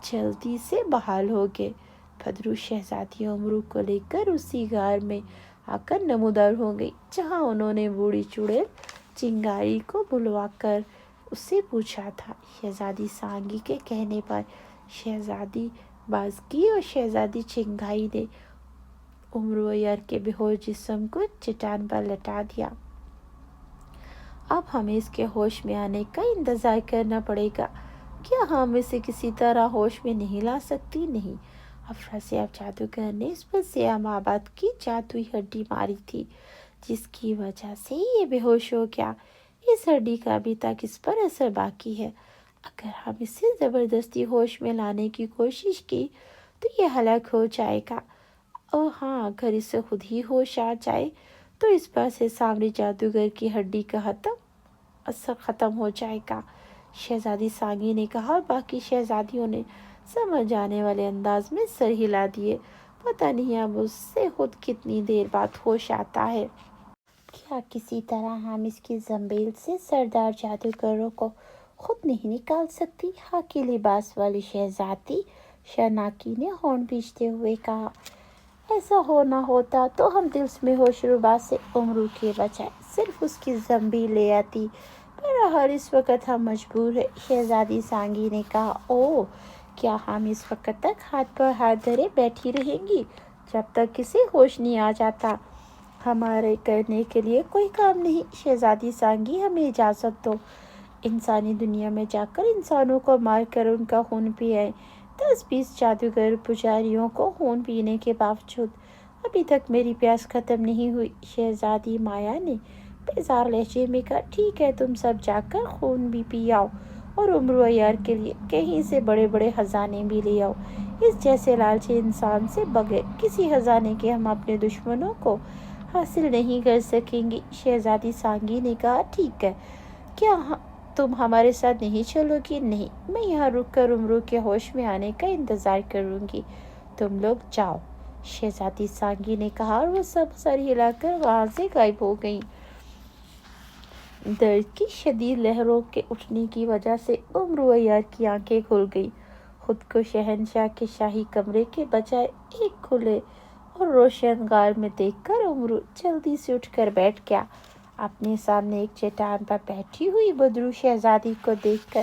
جلدی سے بحال ہو گئے۔ بدرو شہزادی عمرو کو لے کر اسی غار میں آ کر نمودار ہو گئی جہاں انہوں نے بوڑھی چڑیل چنگاری کو بلوا کر اس سے پوچھا تھا۔ شہزادی سانگی کے کہنے پر شہزادی بازکی اور شہزادی چنگائی نے عمر عیار کے بے ہوش جسم کو چٹان پر لٹا دیا۔ اب ہمیں اس کے ہوش میں آنے کا انتظار کرنا پڑے گا۔ کیا ہم اسے کسی طرح ہوش میں نہیں لا سکتی؟ نہیں، افراسیاب جادوگر نے اس پر سیام آباد کی جادوئی ہڈی ماری تھی جس کی وجہ سے یہ بے ہوش ہو گیا۔ اس ہڈی کا ابھی تک اس پر اثر باقی ہے۔ اگر ہم اسے زبردستی ہوش میں لانے کی کوشش کی تو یہ ہلاک ہو جائے گا، اور ہاں اگر اسے خود ہی ہوش آ جائے تو اس پر سے سامری جادوگر کی ہڈی کا اثر ختم ہو جائے گا، شہزادی سانگی نے کہا، اور باقی شہزادیوں نے سمجھ آنے والے انداز میں سر ہلا دیے۔ پتہ نہیں اب اس سے خود کتنی دیر بعد ہوش آتا ہے۔ کیا کسی طرح ہم اس کی زنبیل سے سردار جادوگروں کو خود نہیں نکال سکتی؟ خاکی لباس والی شہزادی شرناکی نے ہورن بھیجتے ہوئے کہا۔ ایسا ہونا ہوتا تو ہم طلسم ہوش ربا سے عمرو کے بجائے صرف اس کی زنبیل لے آتی، بہرحال اس وقت ہم مجبور ہیں، شہزادی سانگی نے کہا۔ اوہ، کیا ہم اس وقت تک ہاتھ پر ہاتھ دھرے بیٹھی رہیں گی جب تک کسی ہوش نہیں آ جاتا؟ ہمارے کرنے کے لیے کوئی کام نہیں، شہزادی سانگی ہمیں اجازت دو، انسانی دنیا میں جا کر انسانوں کو مار کر ان کا خون پی آئیں۔ 10-20 جادوگر پجاریوں کو خون پینے کے باوجود ابھی تک میری پیاس ختم نہیں ہوئی۔ شہزادی مایا نے بیزار لہجے میں کہا۔ ٹھیک ہے، تم سب جا کر خون بھی پی آؤ اور عمر عیار کے لیے کہیں سے بڑے بڑے خزانے بھی لے آؤ۔ اس جیسے لالچی انسان سے بغیر کسی خزانے کے ہم اپنے دشمنوں کو حاصل نہیں کر سکیں گے، شہزادی سانگی نے کہا۔ ٹھیک ہے، کیا تم ہمارے ساتھ نہیں چلو گی؟ نہیں، میں یہاں رک کر عمرو کے ہوش میں آنے کا انتظار کروں گی، تم لوگ جاؤ، شہزادی سانگی نے کہا، اور وہ سب سر ہلا کر وہاں سے غائب ہو گئیں۔ درد کی شدید لہروں کے اٹھنے کی وجہ سے عمر عیار کی آنکھیں کھل گئیں۔ خود کو شہنشاہ کے شاہی کمرے کے بجائے ایک کھلے اور روشن غار میں دیکھ کر عمر جلدی سے اٹھ کر بیٹھ گیا۔ اپنے سامنے ایک چٹان پر بیٹھی ہوئی بدرو شہزادی کو دیکھ کر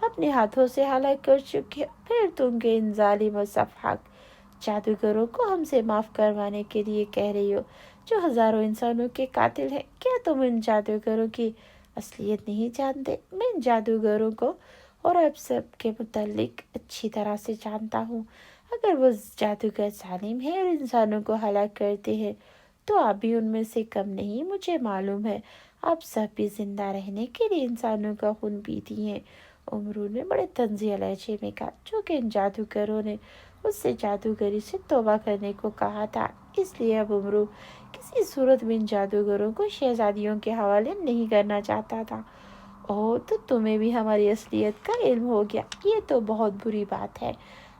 اپنے ہاتھوں سے ہلاک کر چکے، پھر تم کے ان ظالم و سفاک جادوگروں کو ہم سے معاف کروانے کے لیے کہہ رہی ہو، جو ہزاروں انسانوں کے قاتل ہیں؟ کیا تم ان جادوگروں کی اصلیت نہیں جانتے؟ میں ان جادوگروں کو اور اب سب کے متعلق اچھی طرح سے جانتا ہوں۔ اگر وہ جادوگر ظالم ہیں اور انسانوں کو ہلاک کرتے ہیں تو آپ بھی ان میں سے کم نہیں۔ مجھے معلوم ہے آپ سب بھی زندہ رہنے کے لیے انسانوں کا خون پیتی ہیں، امرو نے بڑے طنزیہ لہجے میں کہا، جو کہ ان جادوگروں نے اس سے جادوگری سے توبہ کرنے کو کہا تھا۔ اس لیے اب امرو کسی صورت میں ان جادوگروں کو شہزادیوں کے حوالے نہیں کرنا چاہتا تھا۔ اوہ، تو تمہیں بھی ہماری اصلیت کا علم ہو گیا، یہ تو بہت بری بات ہے۔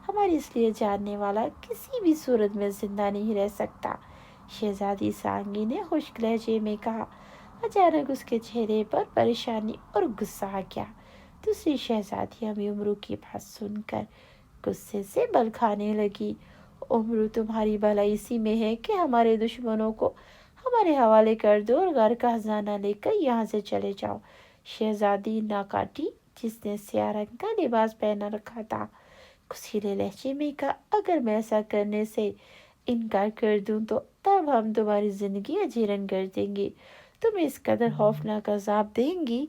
ہماری اصلیت جاننے والا کسی بھی صورت میں زندہ نہیں رہ سکتا، شہزادی سانگی نے خشک لہجے میں کہا۔ اچانک اس کے چہرے پر پریشانی اور غصہ آ گیا۔ دوسری شہزادیاں بھی امرو کی بات سن کر غصے سے بل کھانے لگی۔ امرو، تمہاری بھلائی اسی میں ہے کہ ہمارے دشمنوں کو ہمارے حوالے کر دو اور گھر کا خزانہ لے کر یہاں سے چلے جاؤ۔ شہزادی ناکاٹی، جس نے سیاہ رنگ کا لباس پہنا رکھا تھا، کسیلے لہجے میں کہا، اگر میں ایسا کرنے سے انکار کر دوں تو تب ہم تمہاری زندگی اجیرن کر دیں گے، تمہیں اس قدر خوفناک عذاب دیں گی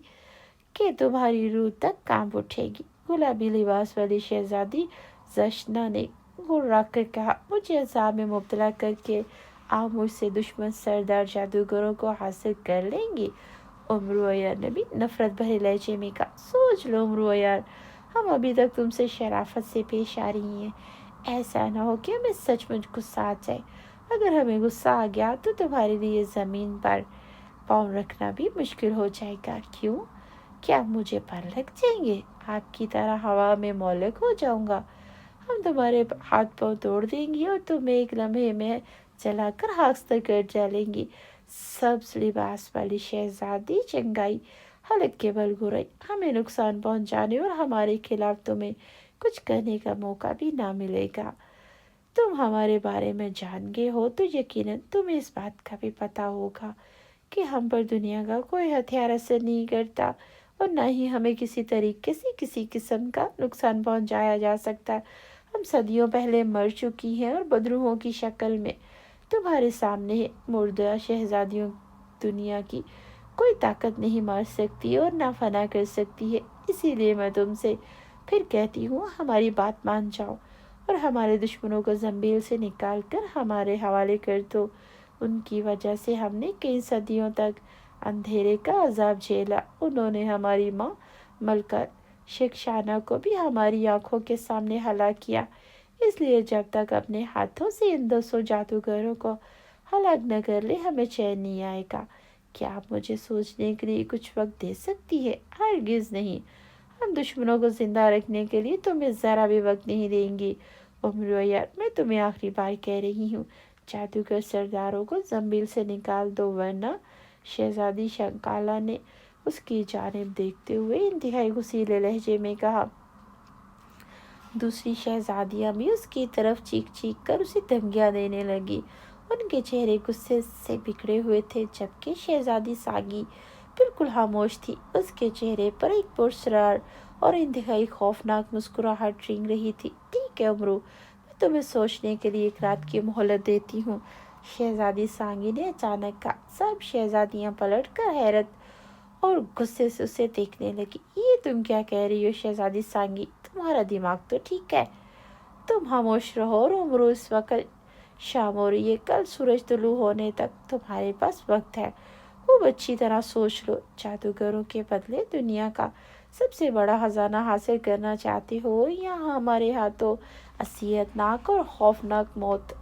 کہ تمہاری روح تک کانپ اٹھے گی۔ گلابی لباس والی شہزادی زشنا نے گھرا کر کہا، مجھے عذاب میں مبتلا کر کے آپ مجھ سے دشمن سردار جادوگروں کو حاصل کر لیں گی؟ امرو عیار نے بھی نفرت بھرے لہجے میں کہا، سوچ لو امرو عیار، ہم ابھی تک تم سے شرافت سے پیش آ رہی ہیں، ایسا نہ ہو کہ ہمیں سچ مچ غصہ آ جائے۔ اگر ہمیں غصہ آ گیا تو تمہارے لیے زمین پر پاؤں رکھنا بھی مشکل ہو جائے گا۔ کیوں؟ کیا مجھے پر لگ جائیں گے؟ آپ کی طرح ہوا میں معلق ہو جاؤں گا؟ ہم تمہارے ہاتھ پاؤں توڑ دیں گی اور تمہیں ایک لمحے میں جلا کر خاکستر کر ڈالیں گی۔ سبز لباس والی شہزادی چنگائی حلق کے بل گھرائی، ہمیں نقصان پہنچانے اور ہمارے خلاف تمہیں کچھ کرنے کا موقع بھی نہ ملے گا۔ تم ہمارے بارے میں جان گئے ہو تو یقیناً تمہیں اس بات کا بھی پتہ ہوگا کہ ہم پر دنیا کا کوئی ہتھیار اثر نہیں کرتا اور نہ ہی ہمیں کسی طریقے سے کسی قسم کا نقصان پہنچایا جا سکتا۔ ہم صدیوں پہلے مر چکی ہیں اور بدروحوں کی شکل میں تمہارے سامنے ہے۔ مردہ شہزادیوں دنیا کی کوئی طاقت نہیں مار سکتی اور نہ فنا کر سکتی ہے، اسی لیے میں تم سے پھر کہتی ہوں، ہماری بات مان جاؤ اور ہمارے دشمنوں کو زنبیل سے نکال کر ہمارے حوالے کر دو۔ ان کی وجہ سے ہم نے کئی صدیوں تک اندھیرے کا عذاب جھیلا، انہوں نے ہماری ماں ملکہ شکشانہ کو بھی ہماری آنکھوں کے سامنے ہلاک کیا، اس لیے جب تک اپنے ہاتھوں سے ان 200 جادوگروں کو ہلاک نہ کر لے ہمیں چین نہیں آئے گا۔ کیا آپ مجھے سوچنے کے لیے کچھ وقت دے سکتی ہے؟ ہرگز نہیں، ہم دشمنوں کو زندہ رکھنے کے لیے تمہیں ذرا بھی وقت نہیں دیں گے۔ امرو عیار، میں تمہیں آخری بار کہہ رہی ہوں، جادوگر سرداروں کو زنبیل سے نکال دو، ورنہ شہزادی شنکالا نے اس کی جانب دیکھتے ہوئے انتہائی غصیلے لہجے میں کہا۔ دوسری شہزادیاں بھی اس کی طرف چیخ چیخ کر اسے دھمکیاں دینے لگی، ان کے چہرے غصے سے بگڑے ہوئے تھے، جبکہ شہزادی ساگی بالکل خاموش تھی۔ اس کے چہرے پر ایک پراسرار اور انتہائی خوفناک مسکراہٹ رنگ رہی تھی۔ ٹھیک ہے امرو، میں تمہیں سوچنے کے لیے ایک رات کی مہلت دیتی ہوں، شہزادی سانگی نے اچانک کہا۔ سب شہزادیاں پلٹ کر حیرت اور غصے سے اسے دیکھنے لگی۔ یہ تم کیا کہہ رہی ہو شہزادی سانگی؟ تمہارا دماغ تو ٹھیک ہے؟ تم خاموش رہو اور امرو، اس وقت شام ہو رہی ہے، کل سورج طلوع ہونے تک تمہارے پاس وقت ہے، خوب اچھی طرح سوچ لو۔ جادوگروں کے بدلے دنیا کا سب سے بڑا خزانہ حاصل کرنا چاہتے ہو یا ہمارے ہاتھوں اذیت ناک اور خوفناک موت؟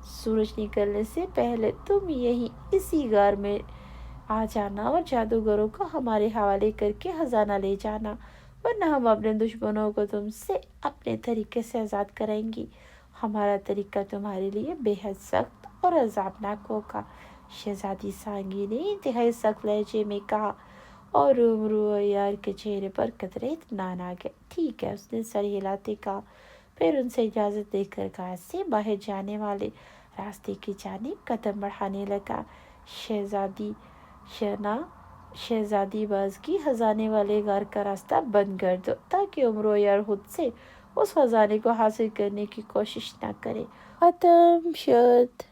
سورج نکلنے سے پہلے تم یہیں اسی غار میں آ جانا اور جادوگروں کو ہمارے حوالے کر کے خزانہ لے جانا، ورنہ ہم اپنے دشمنوں کو تم سے اپنے طریقے سے آزاد کریں گی۔ ہمارا طریقہ تمہارے لیے بے حد سخت اور عذابناک ہوگا، شہزادی سانگی نے انتہائی سخت لہجے میں کہا، اور امرو عیار کے چہرے پر قطرے اطمینان آ گئے۔ ٹھیک ہے، اس نے سر ہلاتے کہا، پھر ان سے اجازت لے کر غار سے باہر جانے والے راستے کی جانب قدم بڑھانے لگا۔ شہزادی شنا شہزادی باز کی خزانے والے غار کا راستہ بند کر دو تاکہ عمرو یار خود سے اس خزانے کو حاصل کرنے کی کوشش نہ کرے۔ ختم شد۔